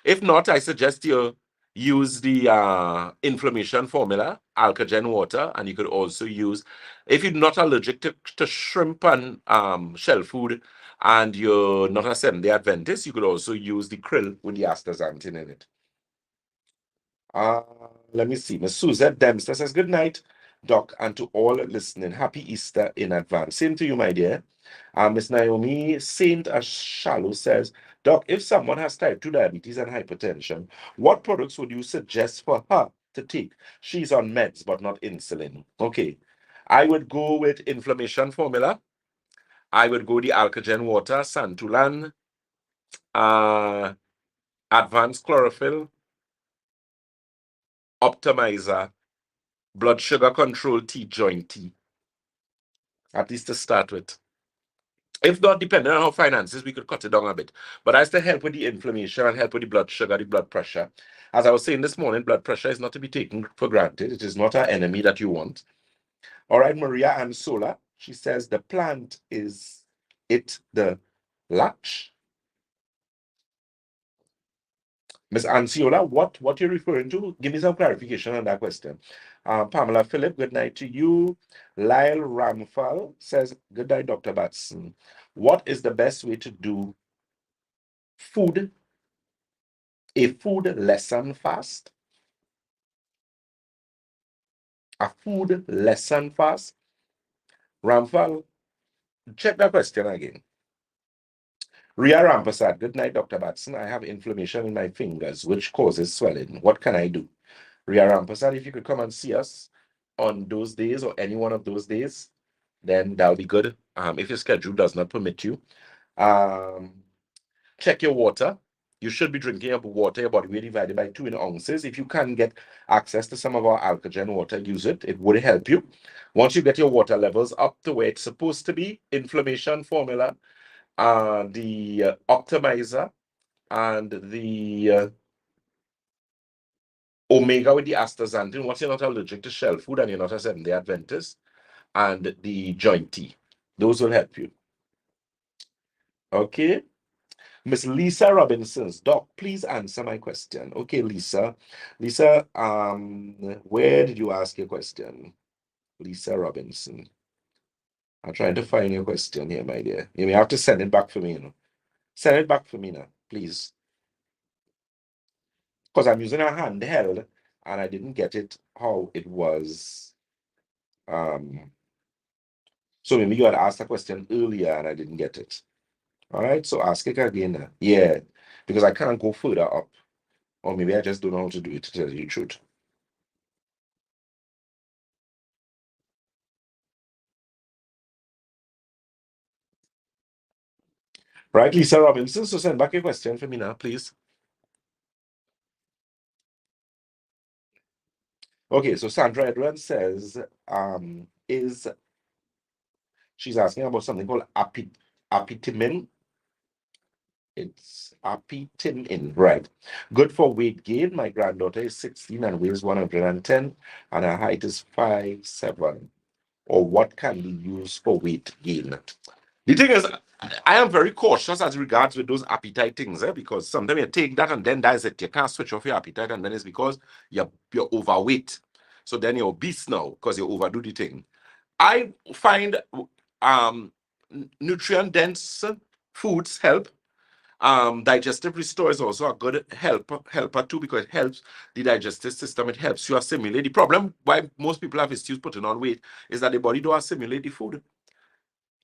If not, I suggest you use the inflammation formula, alkagen water, and you could also use, if you're not allergic to shrimp and shell food, and you're not a Seventh-day Adventist, you could also use the krill with the astaxanthin in it. Let me see. Miss Suzette Dempster says, good night, Doc, and to all listening, happy Easter in advance. Same to you, my dear. Miss Naomi Saint Shallow says, Doc, if someone has type 2 diabetes and hypertension, what products would you suggest for her to take? She's on meds, but not insulin. Okay. I would go with inflammation formula. I would go the alkagen water, Santulan, advanced chlorophyll, optimizer, blood sugar control tea, joint tea. At least to start with. If not, depending on our finances, we could cut it down a bit. But as to help with the inflammation and help with the blood sugar, the blood pressure. As I was saying this morning, blood pressure is not to be taken for granted. It is not an enemy that you want. All right, Maria Ansola, she says the plant is it the latch. Miss Ansiola, what you're referring to? Give me some clarification on that question. Pamela Phillip, good night to you. Lyle Ramphal says, good night, Dr. Batson. What is the best way to do a food lesson fast? A food lesson fast? Ramphal, check that question again. Ria Rampasad, good night, Dr. Batson. I have inflammation in my fingers, which causes swelling. What can I do? Ria Rampasad, if you could come and see us on those days or any one of those days, then that'll be good. If your schedule does not permit you. Check your water. You should be drinking your water, your body weight divided by 2 in ounces. If you can get access to some of our Alkagen water, use it. It would help you. Once you get your water levels up to where it's supposed to be, inflammation formula, the optimizer, and the omega with the astaxanthin. Once you're not allergic to shell food and you're not a 7-day Adventist, and the joint tea. Those will help you. Okay. Miss Lisa Robinson's, Doc, please answer my question. Okay, Lisa. Lisa, where did you ask your question? Lisa Robinson. I'm trying to find your question here, my dear. You may have to send it back for me, you know. Send it back for me now, please. Because I'm using a handheld and I didn't get it how it was. So maybe you had asked a question earlier and I didn't get it. All right, so ask it again. Yeah, because I can't go further up. Or maybe I just don't know how to do it, to tell you the truth. Right, Lisa Robinson, so send back your question for me now, please. Okay, so Sandra Edwards says, she's asking about something called apitimin. It's apitimin, right? Good for weight gain. My granddaughter is 16 and weighs 110, and her height is 5'7". Or what can be used for weight gain? The thing is, I am very cautious as regards with those appetite things, because sometimes you take that and then that's it. You can't switch off your appetite, and then it's because you're overweight. So then you're obese now because you overdo the thing. I find nutrient-dense foods help. Digestive restore is also a good helper too, because it helps the digestive system. It helps you assimilate. The problem why most people have issues putting on weight is that the body don't assimilate the food.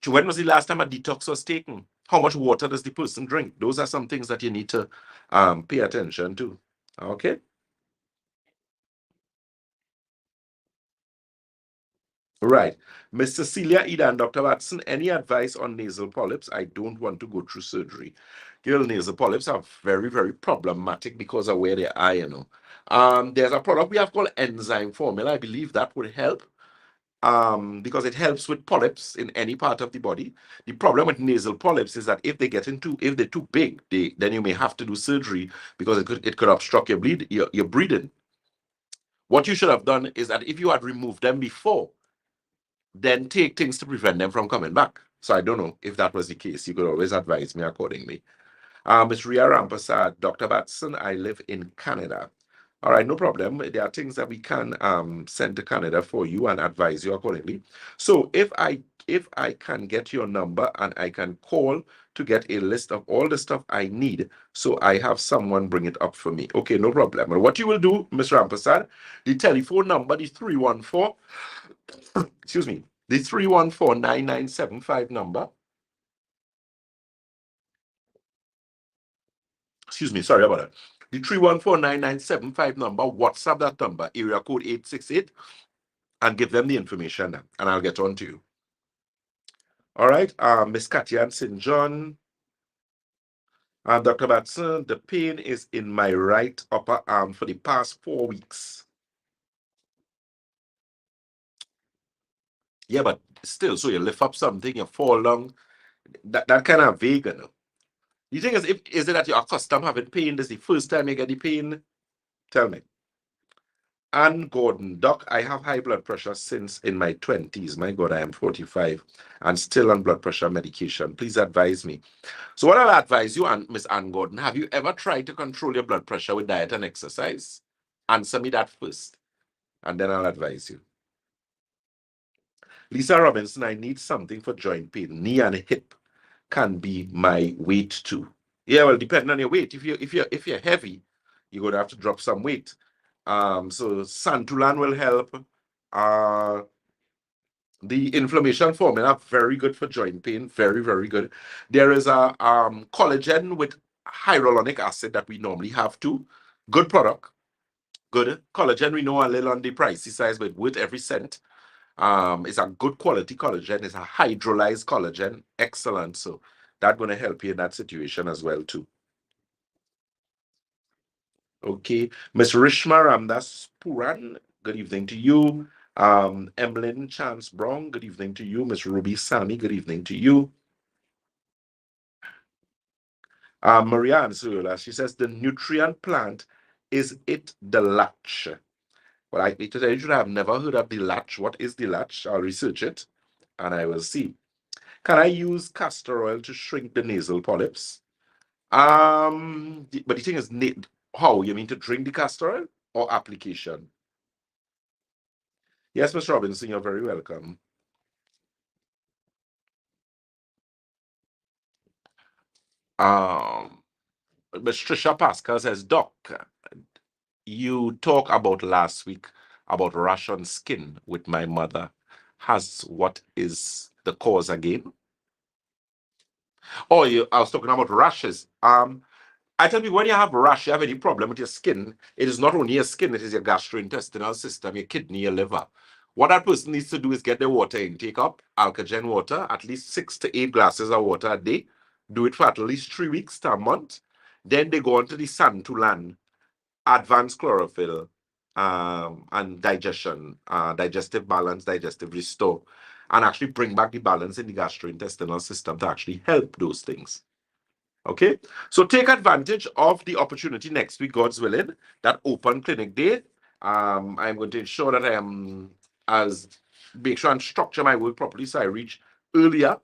So when was the last time a detox was taken? How much water does the person drink? Those are some things that you need to pay attention to. Okay. Right. Miss Cecilia Ida and Dr. Watson, any advice on nasal polyps? I don't want to go through surgery. Girl, nasal polyps are very, very problematic because of where they are, you know. There's a product we have called enzyme formula. I believe that would help. Because it helps with polyps in any part of the body. The problem with nasal polyps is that if they're too big, then you may have to do surgery because it could obstruct your breathing. What you should have done is that if you had removed them before, then take things to prevent them from coming back. So I don't know if that was the case. You could always advise me accordingly. Ms. Ria Rampasad, Dr. Batson, I live in Canada. All right, no problem. There are things that we can send to Canada for you and advise you accordingly. So if I can get your number and I can call to get a list of all the stuff I need, so I have someone bring it up for me. Okay, no problem. And what you will do, Ms. Rampasad, the telephone number is 314, excuse me, the 314-9975 number. Excuse me, sorry about that. The 314-9975 number, WhatsApp that number, area code 868, and give them the information, and I'll get on to you. All right, Miss Katia and St. John. Dr. Batson, the pain is in my right upper arm for the past 4 weeks. Yeah, but still, so you lift up something, you fall down, that kind of vague, you know. The thing is, is it that you're accustomed having pain? This is the first time you get the pain? Tell me. Ann Gordon, Doc, I have high blood pressure since in my 20s. My God, I am 45 and still on blood pressure medication. Please advise me. So what I'll advise you, Miss Ann Gordon, have you ever tried to control your blood pressure with diet and exercise? Answer me that first, and then I'll advise you. Lisa Robinson, I need something for joint pain. Knee and hip can be my weight too. Yeah, well, depending on your weight. If you're heavy, you're gonna have to drop some weight. So Santulan will help. The inflammation formula, very good for joint pain, very, very good. There is a collagen with hyaluronic acid that we normally have too. Good product, good. Collagen, we know a little on the pricey size, but worth every cent. It's a good quality collagen. It's a hydrolyzed collagen. Excellent. So that's going to help you in that situation as well too. Okay. Miss Rishma Ramdas Puran, good evening to you. Emlyn Chance Brown, good evening to you. Miss Ruby Sami, good evening to you. Maria Anzula, she says the nutrient plant, is it the latch? Well, I need to tell you, I've never heard of the latch. What is the latch? I'll research it and I will see. Can I use castor oil to shrink the nasal polyps? But the thing is, how? You mean to drink the castor oil or application? Yes, Miss Robinson, you're very welcome. Miss Trisha Pascal says, Doc, you talk about last week about rash on skin with my mother. What is the cause again? Oh, I was talking about rashes. I tell you, when you have rash, you have any problem with your skin, it is not only your skin, it is your gastrointestinal system, your kidney, your liver. What that person needs to do is get their water intake up, alkagen water, at least 6 to 8 glasses of water a day. Do it for at least 3 weeks to a month. Then they go on to the Santulan, advanced chlorophyll, and digestion, digestive balance, digestive restore, and actually bring back the balance in the gastrointestinal system to actually help those things. Okay, so take advantage of the opportunity next week, God's willing, that open clinic day. I'm going to ensure that I am make sure and structure my work properly so I reach earlier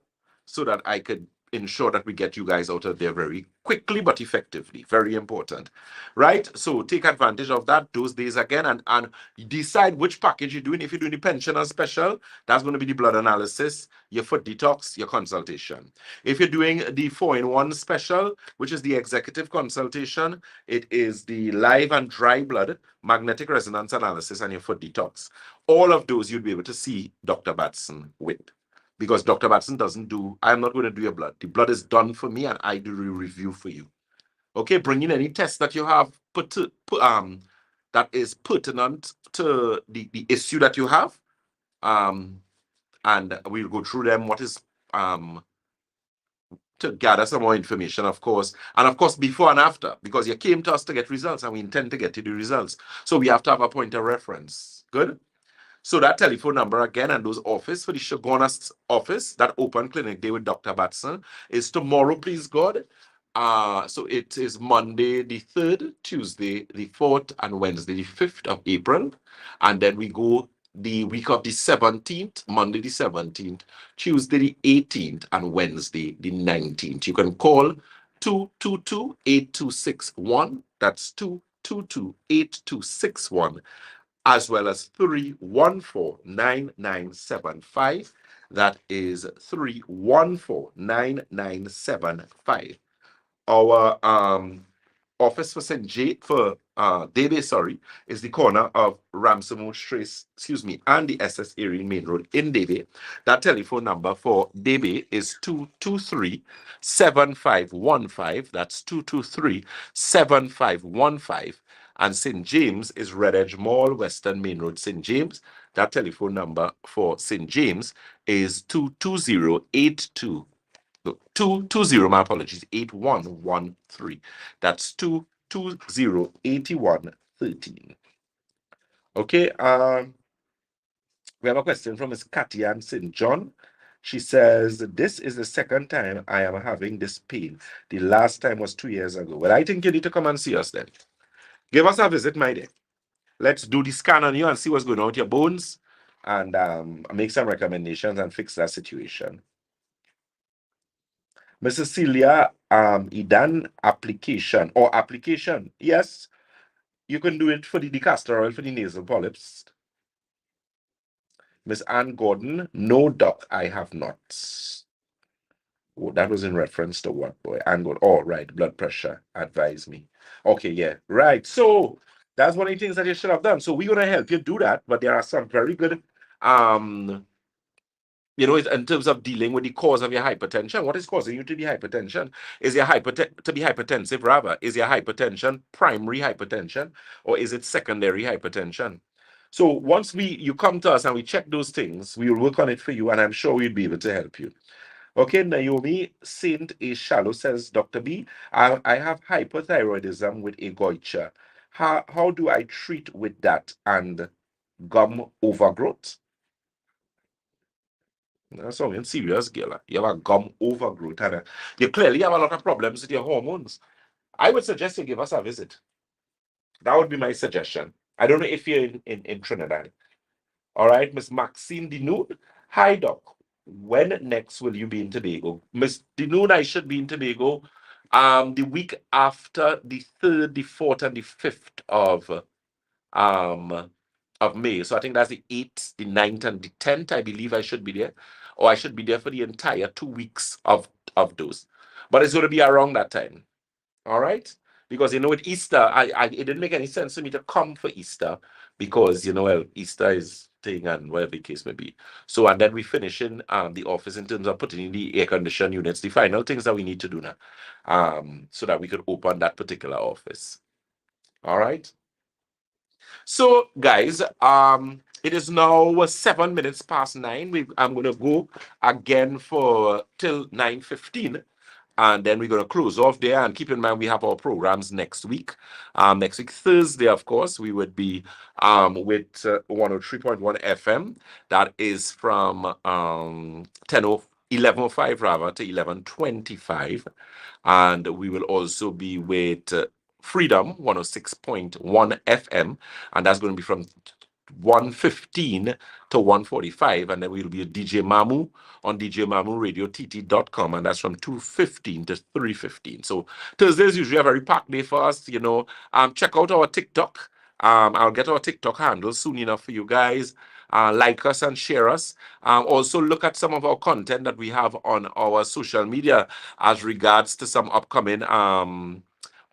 so that I could ensure that we get you guys out of there very quickly but effectively. Very important, right? So take advantage of that those days again and decide which package you're doing. If you're doing the pensioner special, that's going to be the blood analysis, your foot detox, your consultation. If you're doing the 4-in-1 special, which is the executive consultation, it is the live and dry blood, magnetic resonance analysis, and your foot detox. All of those you'd be able to see Dr. Batson with. Because Dr. Batson doesn't do, I'm not going to do your blood. The blood is done for me and I do the review for you. Okay, bring in any test that you have that is pertinent to the issue that you have. And we'll go through them. What is to gather some more information, of course. And of course, before and after, because you came to us to get results and we intend to get you the results. So we have to have a point of reference. Good? So that telephone number again and those office for the Shogunas office, that open clinic day with Dr. Batson is tomorrow, please God. So it is Monday the 3rd, Tuesday the 4th, and Wednesday the 5th of April. And then we go the week of the 17th, Monday the 17th, Tuesday the 18th, and Wednesday the 19th. You can call 222-8261. That's 222-8261. As well as 314-9975. That is 314-9975. Our office for St. J for Debe, sorry, is the corner of Ramsamo Trace, and the SS area main road in Debe. That telephone number for Debe is 223-7515. That's 223-7515. And St. James is Red Edge Mall, Western Main Road, St. James. That telephone number for St. James is 220-82. My apologies, 8113. That's 220-8113. Okay, we have a question from Ms. Katia St. John. She says, this is the second time I am having this pain. The last time was 2 years ago. Well, I think you need to come and see us then. Give us a visit, my dear. Let's do the scan on you and see what's going on with your bones and make some recommendations and fix that situation. Mrs. Celia, Idan application. Yes, you can do it for the castor oil for the nasal polyps. Miss Ann Gordon, no, doc, I have not. Oh, that was in reference to what, boy? Ann Gordon. Oh, right, blood pressure. Advise me. Okay, yeah, right. So that's one of the things that you should have done. So we're gonna help you do that, but there are some very good in terms of dealing with the cause of your hypertension. What is causing you to be hypertension? Is your to be hypertensive rather? Is your hypertension primary hypertension or is it secondary hypertension? So once you come to us and we check those things, we will work on it for you, and I'm sure we'll be able to help you. Okay, Naomi Saint A. Shallow says, Dr. B, I have hypothyroidism with a goitre. How do I treat with that and gum overgrowth? That's something serious, girl. You have a gum overgrowth, and you clearly have a lot of problems with your hormones. I would suggest you give us a visit. That would be my suggestion. I don't know if you're in Trinidad. All right, Miss Maxine Dinoon. Hi, Doc. When next will you be in Tobago? Miss Dinoon, I should be in Tobago the week after the 3rd, the 4th, and the 5th of May. So I think that's the 8th, the 9th, and the 10th. I believe I should be there. Or I should be there for the entire 2 weeks of those. But it's going to be around that time. All right? Because with Easter, it didn't make any sense to me to come for Easter because well, Easter is thing and whatever the case may be. So and then we finish in the office in terms of putting in the air conditioned units, the final things that we need to do now. So that we could open that particular office. All right. So guys, it is now 7 minutes past 9. I'm gonna go again for till 9:15. And then we're going to close off there. And keep in mind, we have our programs next week. Next week, Thursday, of course, we would be with 103.1 FM. That is from 11:05 rather to 11:25. And we will also be with Freedom 106.1 FM. And that's going to be from 1:15 to 1:45, and then we'll be at DJ Mamu on djmamuradiott.com, and that's from 2:15 to 3:15. So Thursday is usually a very packed day for us. Check out our TikTok. I'll get our TikTok handle soon enough for you guys. Like us and share us. Also look at some of our content that we have on our social media as regards to some upcoming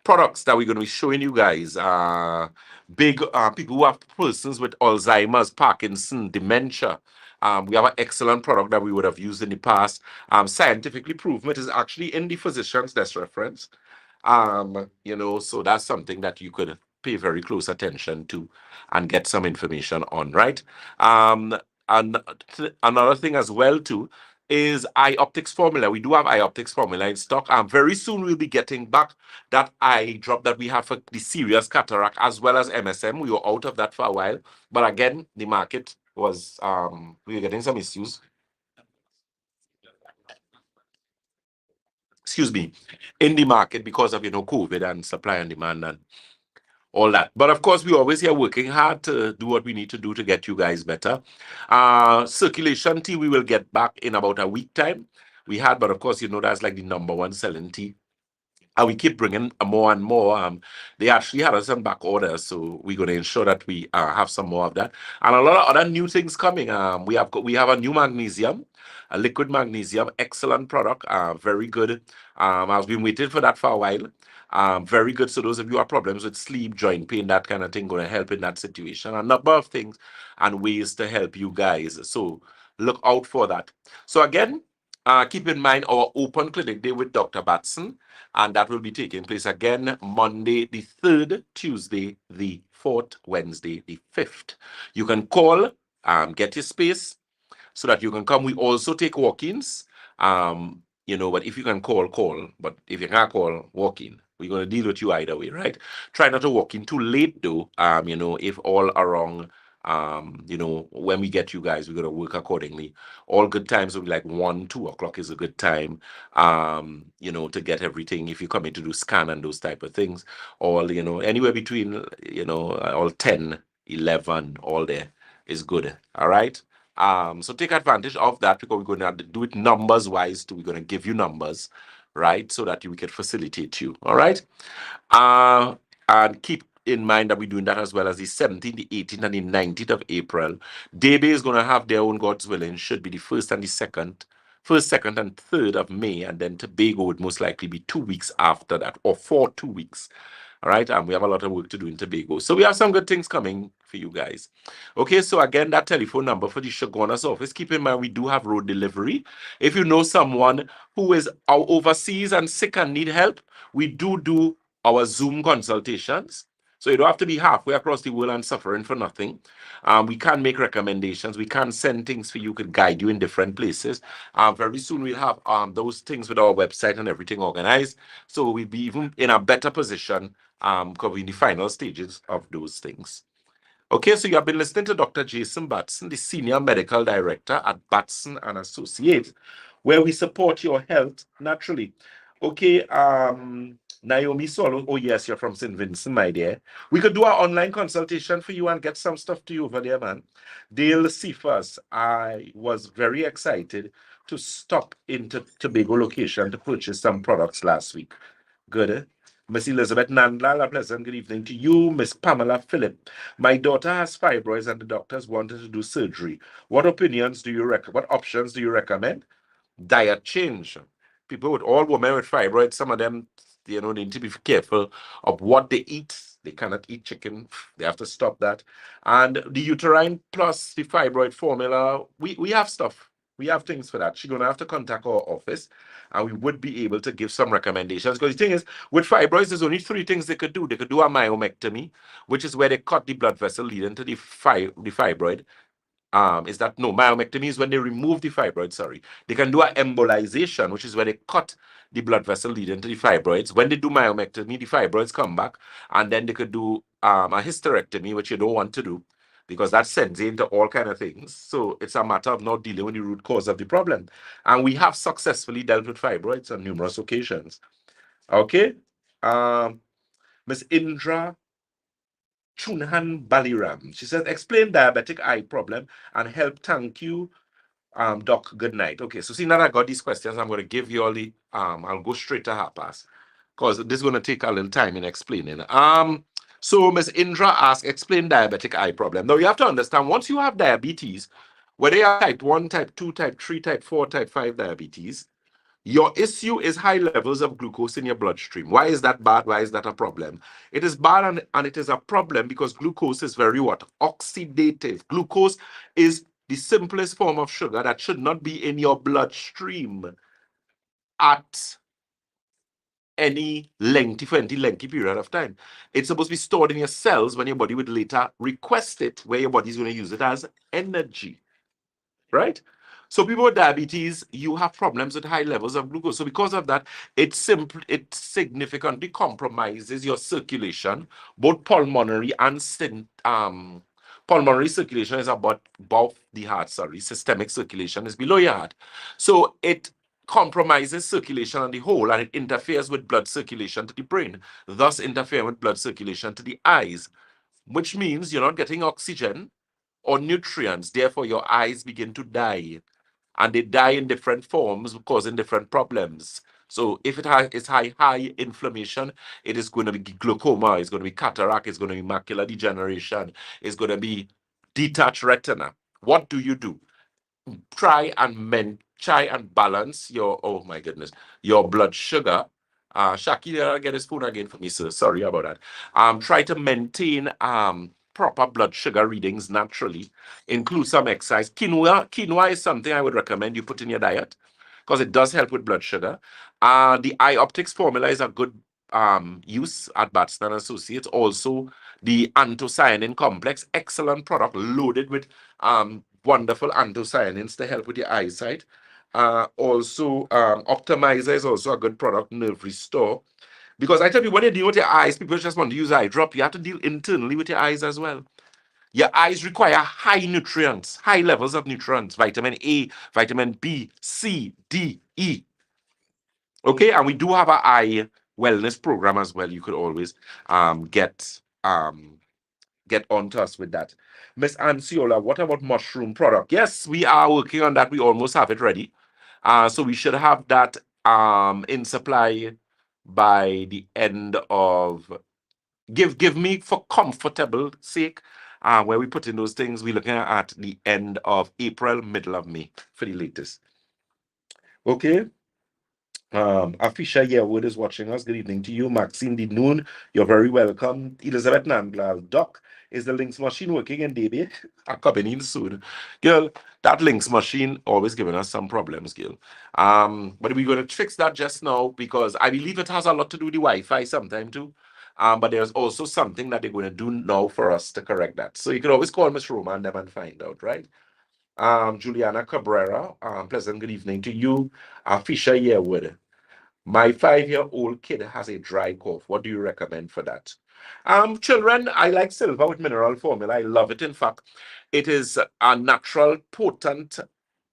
products that we're going to be showing you guys. Big people who have persons with Alzheimer's, Parkinson, dementia. We have an excellent product that we would have used in the past. Scientifically proven. It is actually in the physician's desk reference. So that's something that you could pay very close attention to and get some information on, right? And another thing as well too is eye optics formula. We do have eye optics formula in stock. Very soon we'll be getting back that eye drop that we have for the serious cataract as well as MSM. We were out of that for a while, but again, the market was we were getting some issues. Excuse me, in the market because of COVID and supply and demand and all that. But of course, we're always here working hard to do what we need to do to get you guys better. Circulation tea, we will get back in about a week time. We had, but of course, that's like the number one selling tea. And we keep bringing more and more. They actually had us on back order, so we're going to ensure that we have some more of that. And a lot of other new things coming. We have a new magnesium, a liquid magnesium, excellent product, very good. I've been waiting for that for a while. Very good. So those of you who have problems with sleep, joint pain, that kind of thing, going to help in that situation. A number of things and ways to help you guys. So look out for that. So again, keep in mind our open clinic day with Dr. Batson, and that will be taking place again Monday the 3rd, Tuesday the 4th, Wednesday the 5th. You can call, get your space so that you can come. We also take walk-ins, but if you can call. But if you can't call, walk in. We're going to deal with you either way, right? Try not to walk in too late though, if all are wrong. When we get you guys, we're going to work accordingly. All good times will be like 1, 2 o'clock is a good time, to get everything. If you come in to do scan and those type of things, all, anywhere between, all 10, 11, all there is good. All right. So take advantage of that because we're going to do it numbers wise too. We're going to give you numbers, right? So that we can facilitate you. All right. And keep in mind that we're doing that as well as the 17th, the 18th, and the 19th of April. Daybay is going to have their own, God's willing, should be the 1st and the 2nd. 1st, 2nd, and 3rd of May, and then Tobago would most likely be 2 weeks after that, or for 2 weeks. All right, and we have a lot of work to do in Tobago. So we have some good things coming for you guys. Okay, so again, that telephone number for the Shoguna's office. Keep in mind, we do have road delivery. If you know someone who is overseas and sick and need help, we do our Zoom consultations. So you don't have to be halfway across the world and suffering for nothing. We can make recommendations. We can send things for you, could guide you in different places. Very soon we'll have those things with our website and everything organized. So we'll be even in a better position covering the final stages of those things. Okay, so you have been listening to Dr. Jason Batson, the Senior Medical Director at Batson and Associates, where we support your health naturally. Okay, Naomi Solo, oh yes, you're from St. Vincent, my dear. We could do our online consultation for you and get some stuff to you over there, man. Dale Cephas, I was very excited to stop into Tobago location to purchase some products last week. Good. Miss Elizabeth Nandla, a pleasant good evening to you. Miss Pamela Phillip. My daughter has fibroids and the doctors wanted to do surgery. What opinions do you recommend? What options do you recommend? Diet change. People with all women with fibroids, some of them, they need to be careful of what they eat. They cannot eat chicken. They have to stop that. And the uterine plus the fibroid formula, we have stuff. We have things for that. She's going to have to contact our office and we would be able to give some recommendations. Because the thing is, with fibroids, there's only 3 things they could do. They could do a myomectomy, which is where they cut the blood vessel leading to the fibroid. Is that no, myomectomy is when they remove the fibroid, sorry. They can do an embolization, which is where they cut the blood vessel leading to the fibroids. When they do myomectomy, the fibroids come back, and then they could do a hysterectomy, which you don't want to do because that sends you into all kind of things. So it's a matter of not dealing with the root cause of the problem. And we have successfully dealt with fibroids on numerous occasions. Okay. Miss Indra Chunhan Baliram. She says, explain diabetic eye problem and help. Thank you, Doc. Good night. Okay, so see now that I got these questions, I'm going to give you all the, I'll go straight to her pass because this is going to take a little time in explaining. So Miss Indra asked, explain diabetic eye problem. Now you have to understand, once you have diabetes, whether you have type 1, type 2, type 3, type 4, type 5 diabetes, your issue is high levels of glucose in your bloodstream. Why is that bad? Why is that a problem? It is bad and it is a problem because glucose is very what? Oxidative. Glucose is the simplest form of sugar that should not be in your bloodstream at any lengthy period of time. It's supposed to be stored in your cells when your body would later request it, where your body is going to use it as energy. Right? So people with diabetes, you have problems with high levels of glucose. So because of that, it significantly compromises your circulation, both pulmonary and pulmonary circulation is above the heart, sorry. Systemic circulation is below your heart. So it compromises circulation on the whole and it interferes with blood circulation to the brain, thus interfering with blood circulation to the eyes, which means you're not getting oxygen or nutrients. Therefore, your eyes begin to die. And they die in different forms, causing different problems. So if it's high inflammation, it is going to be glaucoma, it's going to be cataract, it's going to be macular degeneration, it's going to be detached retina. What do? Try and balance your, oh my goodness, your blood sugar. Shaki, get a spoon again for me, sir. Sorry about that. Try to maintain proper blood sugar readings naturally. Include some exercise. Quinoa is something I would recommend you put in your diet because it does help with blood sugar. The eye optics formula is a good use at Batson Associates. Also, the anthocyanin complex, excellent product loaded with wonderful anthocyanins to help with your eyesight. Also, Optimizer is also a good product, Nerve Restore. Because I tell you, when you deal with your eyes, people just want to use eye drop. You have to deal internally with your eyes as well. Your eyes require high nutrients, high levels of nutrients, vitamin A, vitamin B, C, D, E. Okay, and we do have an eye wellness program as well. You could always get on to us with that. Miss Anciola, what about mushroom product? Yes, we are working on that. We almost have it ready. So we should have that in supply by the end of give me for comfortable sake. Where we put in those things, we're looking at the end of April, middle of May for the latest. Okay. Afisha Yearwood is watching us. Good evening to you. Maxine D. Noon, you're very welcome. Elizabeth Nanglal, Doc, is the Lynx machine working in DB? I'm coming in soon. Girl, that Lynx machine always giving us some problems, girl. But we're going to fix that just now because I believe it has a lot to do with the Wi-Fi sometime too. But there's also something that they're going to do now for us to correct that. So you can always call Miss Roma and them and find out, right? Juliana Cabrera, pleasant good evening to you. Fisher Yearwood. My 5-year-old kid has a dry cough. What do you recommend for that? Children, I like silver with mineral formula. I love it. In fact, it is a natural, potent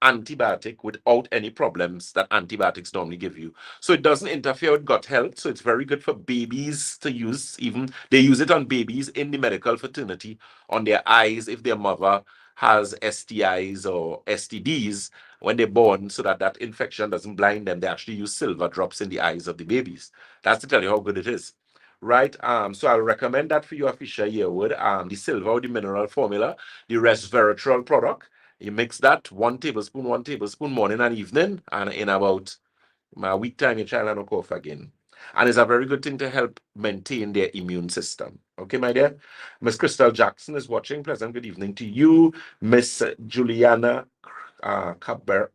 antibiotic without any problems that antibiotics normally give you. So it doesn't interfere with gut health. So it's very good for babies to use. Even they use it on babies in the medical fraternity on their eyes if their mother has STIs or STDs when they're born, so that that infection doesn't blind them. They actually use silver drops in the eyes of the babies. That's to tell you how good it is. Right. So I'll recommend that for you, Fisher Yearwood. The silver or the mineral formula, the resveratrol product. You mix that 1 tablespoon morning and evening, and in about a week time, your child will not cough again. And it's a very good thing to help maintain their immune system. Okay, my dear. Miss Crystal Jackson is watching. Pleasant good evening to you. Miss Juliana Cabrera,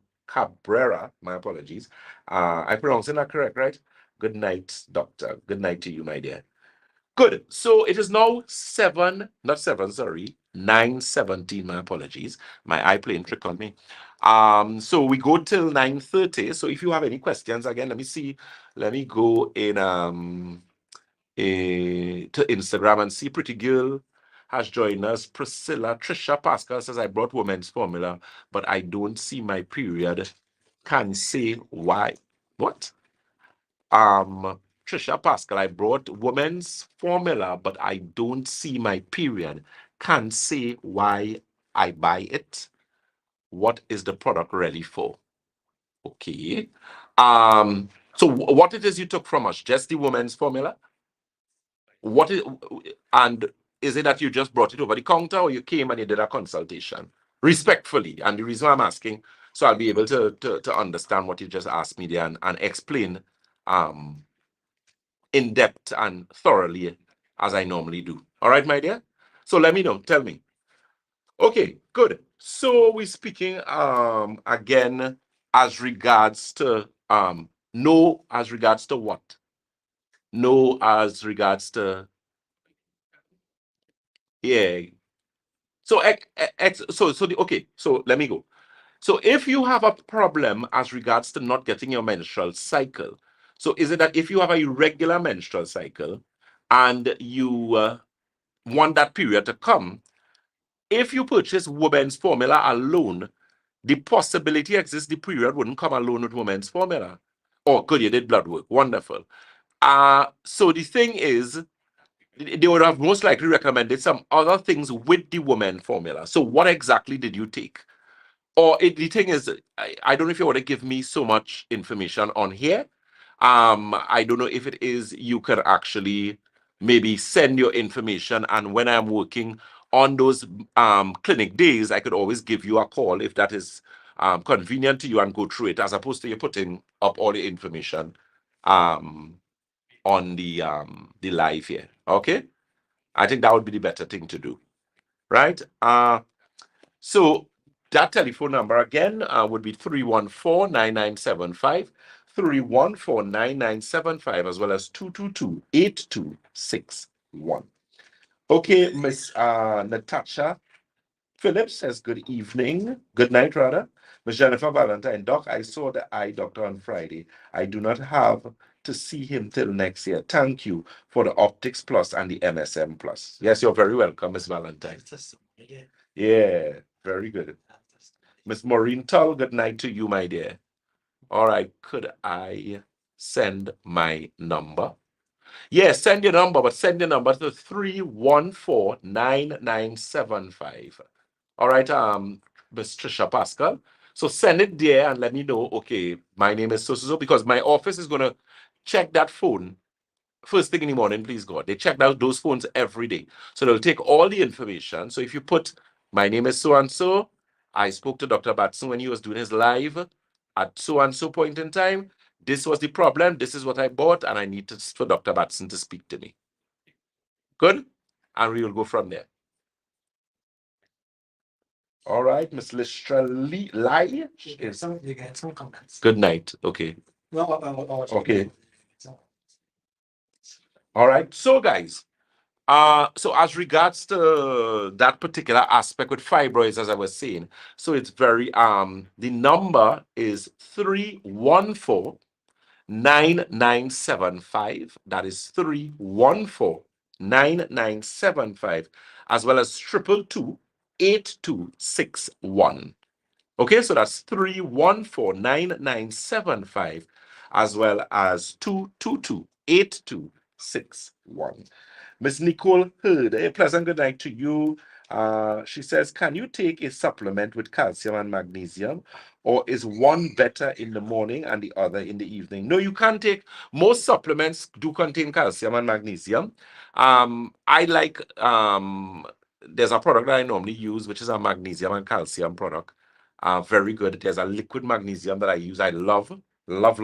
my apologies. I pronouncing that correct, right? Good night, doctor. Good night to you, my dear. Good. So it is now 7, not 7, sorry, 9:17. My apologies. My eye playing trick on me. So we go till 9:30. So if you have any questions, again, let me see. Let me go in to Instagram and see Pretty Girl has joined us. Priscilla Trisha Pascal says I brought women's formula, but I don't see my period. Can say why. What? Trisha Pascal, I brought women's formula, but I don't see my period. Can't say why I buy it. What is the product really for? Okay. So what it is you took from us? Just the women's formula? What is and is it that you just brought it over the counter or you came and you did a consultation? Respectfully. And the reason why I'm asking, so I'll be able to understand what you just asked me there and explain in depth and thoroughly as I normally do. All right, my dear? So let me know. Tell me. Okay, good. So we're speaking again as regards to no as regards to what? No as regards to yeah. So okay, so let me go. So if you have a problem as regards to not getting your menstrual cycle, so is it that if you have a irregular menstrual cycle and you want that period to come, if you purchase women's formula alone, the possibility exists the period wouldn't come alone with women's formula. Oh, good, you did blood work. Wonderful. So the thing is, they would have most likely recommended some other things with the women formula. So what exactly did you take? Or the thing is, I don't know if you want to give me so much information on here. I don't know if it is you can actually maybe send your information, and when I'm working on those clinic days, I could always give you a call if that is convenient to you and go through it, as opposed to you putting up all the information um on the live here. Okay, I think that would be the better thing to do, right? So that telephone number again would be 314-9975, 314-9975, as well as 222-8261. Okay, Miss Natasha Phillips says good evening, good night rather. Miss Jennifer Valentine, Doc, I saw the eye doctor on Friday. I do not have to see him till next year. Thank you for the Optics Plus and the MSM Plus. Yes, you're very welcome, Miss Valentine. Yeah, very good. Miss Maureen Tull, good night to you, my dear. All right, could I send my number? Yes, send your number, but send your number to 314-9975. All right, Miss Trisha Pascal. So send it there and let me know, okay, my name is so because my office is going to check that phone first thing in the morning, please God. They check out those phones every day. So they'll take all the information. So if you put, my name is so-and-so, I spoke to Dr. Batson when he was doing his live at so-and-so point in time, This was the problem. This is what I bought, and I need for Dr. Batson to speak to me. Good? And we will go from there. All right, Miss Listra Lai. You get some comments. Good night. Okay. No, Okay. All right. So, guys, so as regards to that particular aspect with fibroids, as I was saying, so it's very the number is 314-9975. That is 314-9975, as well as 222-8261. Okay, so that's 314-9975, as well as 222-8261. Miss Nicole Heard, a pleasant good night to you. She says, can you take a supplement with calcium and magnesium, or is one better in the morning and the other in the evening? No, you can't take. Most supplements do contain calcium and magnesium. I like, there's a product that I normally use, which is a magnesium and calcium product. Very good. There's a liquid magnesium that I use. I love, because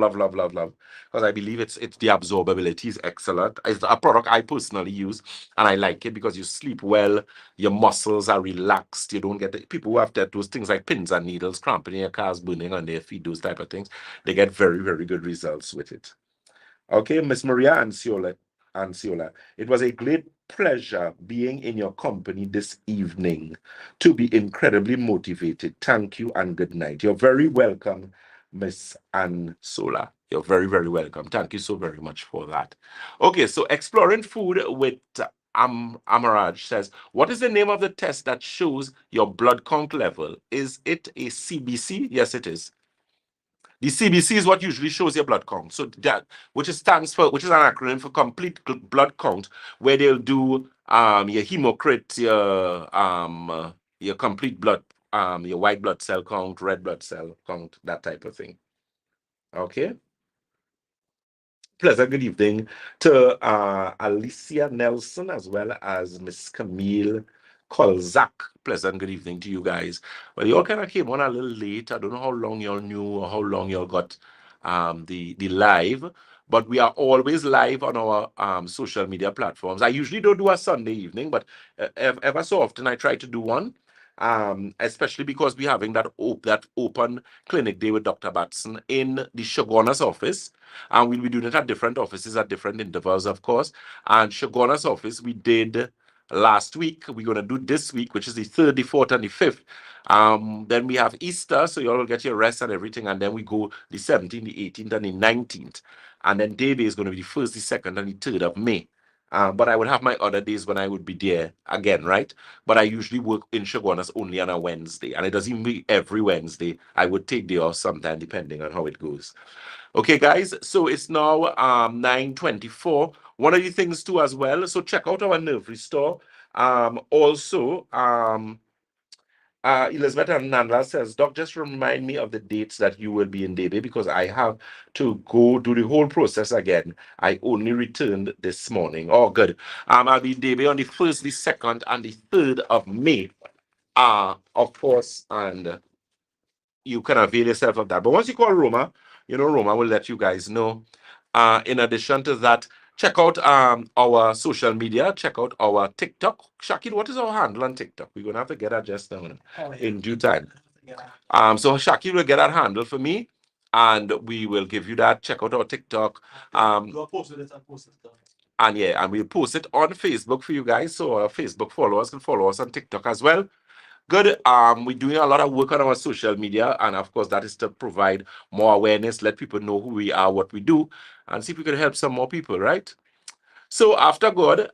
I believe it's the absorbability is excellent. It's a product I personally use, and I like it because you sleep well, your muscles are relaxed, you don't get people who have those things like pins and needles, cramping in your cars, burning on their feet, those type of things. They get very, very good results with it. Okay, Miss Maria Anciola, it was a great pleasure being in your company this evening, to be incredibly motivated. Thank you and good night. You're very welcome, Miss Ansola. You're very, very welcome. Thank you so very much for that. Okay, so exploring food with Amaraj says, what is the name of the test that shows your blood count level? Is it a CBC? Yes, it is. The CBC is what usually shows your blood count. So that, which is an acronym for complete blood count, where they'll do your hemocrit, your complete blood, your white blood cell count, red blood cell count, that type of thing. Okay. Pleasant good evening to Alicia Nelson, as well as Miss Camille Kolzak. Pleasant good evening to you guys. Well, you all kind of came on a little late. I don't know how long y'all knew or how long y'all got the live, but we are always live on our social media platforms. I usually don't do a Sunday evening, but ever so often I try to do one. Especially because we're having that open clinic day with Dr. Batson in the Shoguna's office. And we'll be doing it at different offices at different intervals, of course. And Shoguna's office, we did last week. We're going to do this week, which is the 3rd, the 4th, and the 5th. Then we have Easter, so you all will get your rest and everything. And then we go the 17th, the 18th, and the 19th. And then day is going to be the 1st, the 2nd, and the 3rd of May. But I would have my other days when I would be there again, right? But I usually work in Shoguna's only on a Wednesday, and it doesn't even be every Wednesday. I would take day off sometime depending on how it goes. Okay, guys, so it's now 9:24. One of the things too as well, so check out our Nerve Restore. Also, Elizabeth and Nandla says, Doc, just remind me of the dates that you will be in Debe, because I have to go do the whole process again. I only returned this morning. Oh, good. I'll be in Debe on the 1st, the 2nd, and the 3rd of May. Of course, and you can avail yourself of that. But once you call Roma, Roma will let you guys know. In addition to that, check out our social media. Check out our TikTok. Shakil, what is our handle on TikTok? We're gonna have to get that just now in due time. So Shakil will get that handle for me, and we will give you that. Check out our TikTok. And yeah, and we'll post it on Facebook for you guys, so our Facebook followers can follow us on TikTok as well. Good. We're doing a lot of work on our social media, and of course, that is to provide more awareness, let people know who we are, what we do, and see if we can help some more people, right? So after God,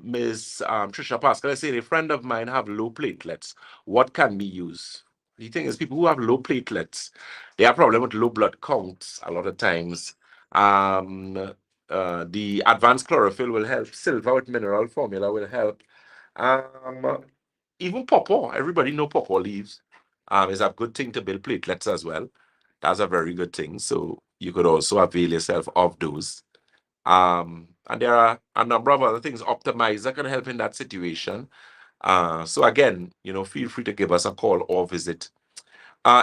Miss Trisha Pascal is saying, a friend of mine have low platelets. What can we use? The thing is, people who have low platelets, they have problem with low blood counts a lot of times. The advanced chlorophyll will help. Silver with mineral formula will help. Even pawpaw, everybody know pawpaw leaves is a good thing to build platelets as well. That's a very good thing. So you could also avail yourself of those. And there are a number of other things. Optimizer can help in that situation. So again, feel free to give us a call or visit.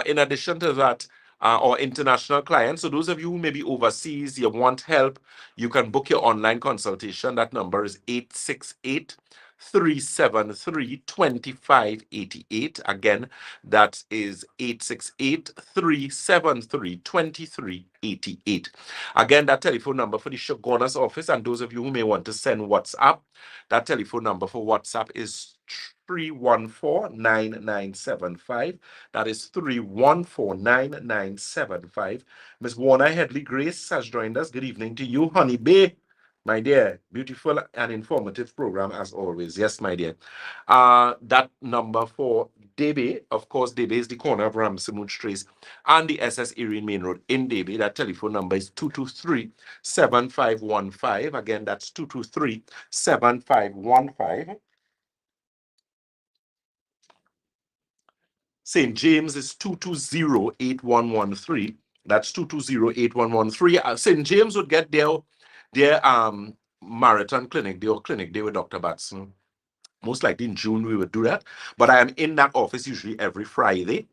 In addition to that, or international clients. So those of you who may be overseas, you want help, you can book your online consultation. That number is 868-373-2588. Again, that is 868-373-2388. Again, that telephone number for the Shogunas office, and those of you who may want to send WhatsApp, that telephone number for WhatsApp is 314-9975. That is 314-9975. Miss Warner Headley Grace has joined us. Good evening to you, Honey Bay, my dear. Beautiful and informative program as always. Yes, my dear. That number for Debe, of course, Debe is the corner of Ramsamud Trace and the SS Erin Main Road in Debe. That telephone number is 223-7515. Again, that's 223-7515. St. James is 220-8113. That's 220-8113. St. James would get their marathon clinic, their clinic day with Dr. Batson. Most likely in June we would do that. But I am in that office usually every Friday.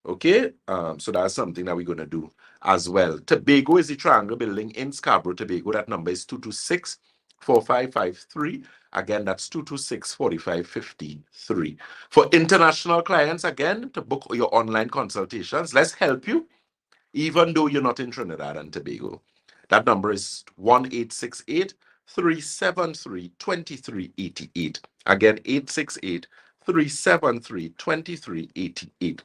Okay, so that's something that we're going to do as well. Tobago is the Triangle Building in Scarborough, Tobago. That number is 226-4553. Again, that's 226-4553. For international clients, again, to book your online consultations, let's help you, even though you're not in Trinidad and Tobago. That number is 1-868-373-2388. Again, 868-373-2388.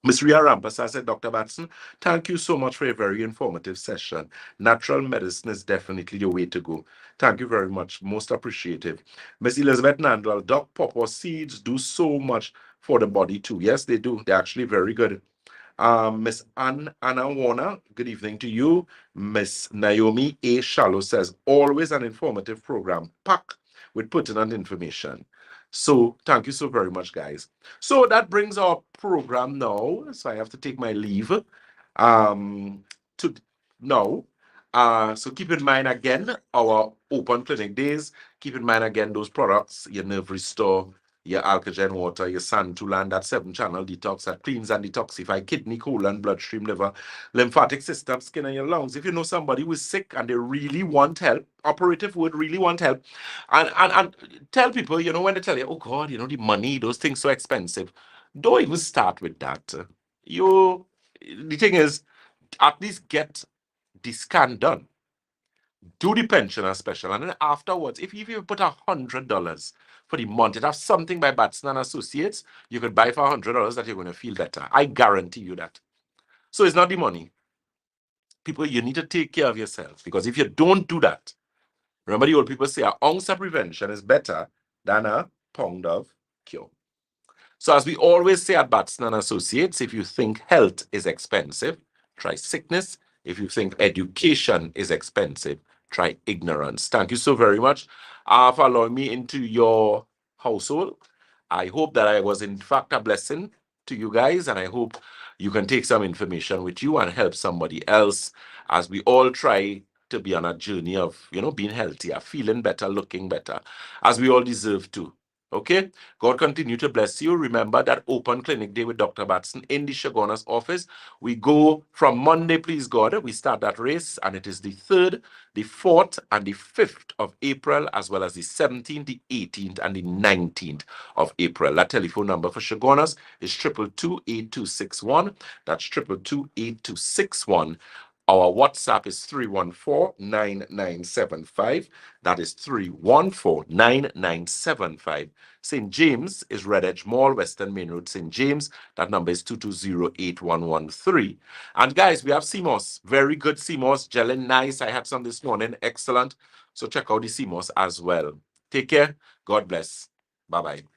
Ms. Ria Rampasa said, Dr. Batson, thank you so much for a very informative session. Natural medicine is definitely the way to go. Thank you very much. Most appreciative. Ms. Elizabeth Nandwell, Doc Pawpaw seeds do so much for the body too. Yes, they do. They're actually very good. Miss Anna Warner, good evening to you. Miss Naomi A. Shallow says, always an informative program, packed with pertinent information. So thank you so very much, guys. So that brings our program now. So I have to take my leave. To now. So keep in mind again our open clinic days. Keep in mind again those products, your Nerve Restore, your Alkagen water, your Santulan, that 7-channel detox that cleans and detoxify kidney, colon, bloodstream, liver, lymphatic system, skin, and your lungs. If you know somebody who is sick and they really want help, operative word, really want help, and tell people, you know, when they tell you, oh God, you know, the money, those things so expensive, don't even start with that. The thing is, at least get the scan done. Do the pensioner special, and then afterwards, if you put $100 for the month, it has something by Batson and Associates, you could buy for $100 that you're going to feel better. I guarantee you that. So it's not the money. People, you need to take care of yourself, because if you don't do that, remember the old people say, an ounce of prevention is better than a pound of cure. So as we always say at Batson and Associates, if you think health is expensive, try sickness. If you think education is expensive, try ignorance. Thank you so very much for allowing me into your household. I hope that I was in fact a blessing to you guys, and I hope you can take some information with you and help somebody else as we all try to be on a journey of, you know, being healthier, feeling better, looking better, as we all deserve to. Okay, God continue to bless you. Remember that open clinic day with Dr. Batson in the Shogunas office. We go from Monday, please God. We start that race, and it is the 3rd, the 4th, and the 5th of April, as well as the 17th, the 18th, and the 19th of April. That telephone number for Shogunas is 222-8261. That's 222-8261. Our WhatsApp is 314-9975. That is 314-9975. St. James is Red Edge Mall, Western Main Road, St. James. That number is 220-8113. And guys, we have CMOS. Very good CMOS. Gelling nice. I had some this morning. Excellent. So check out the CMOS as well. Take care. God bless. Bye-bye.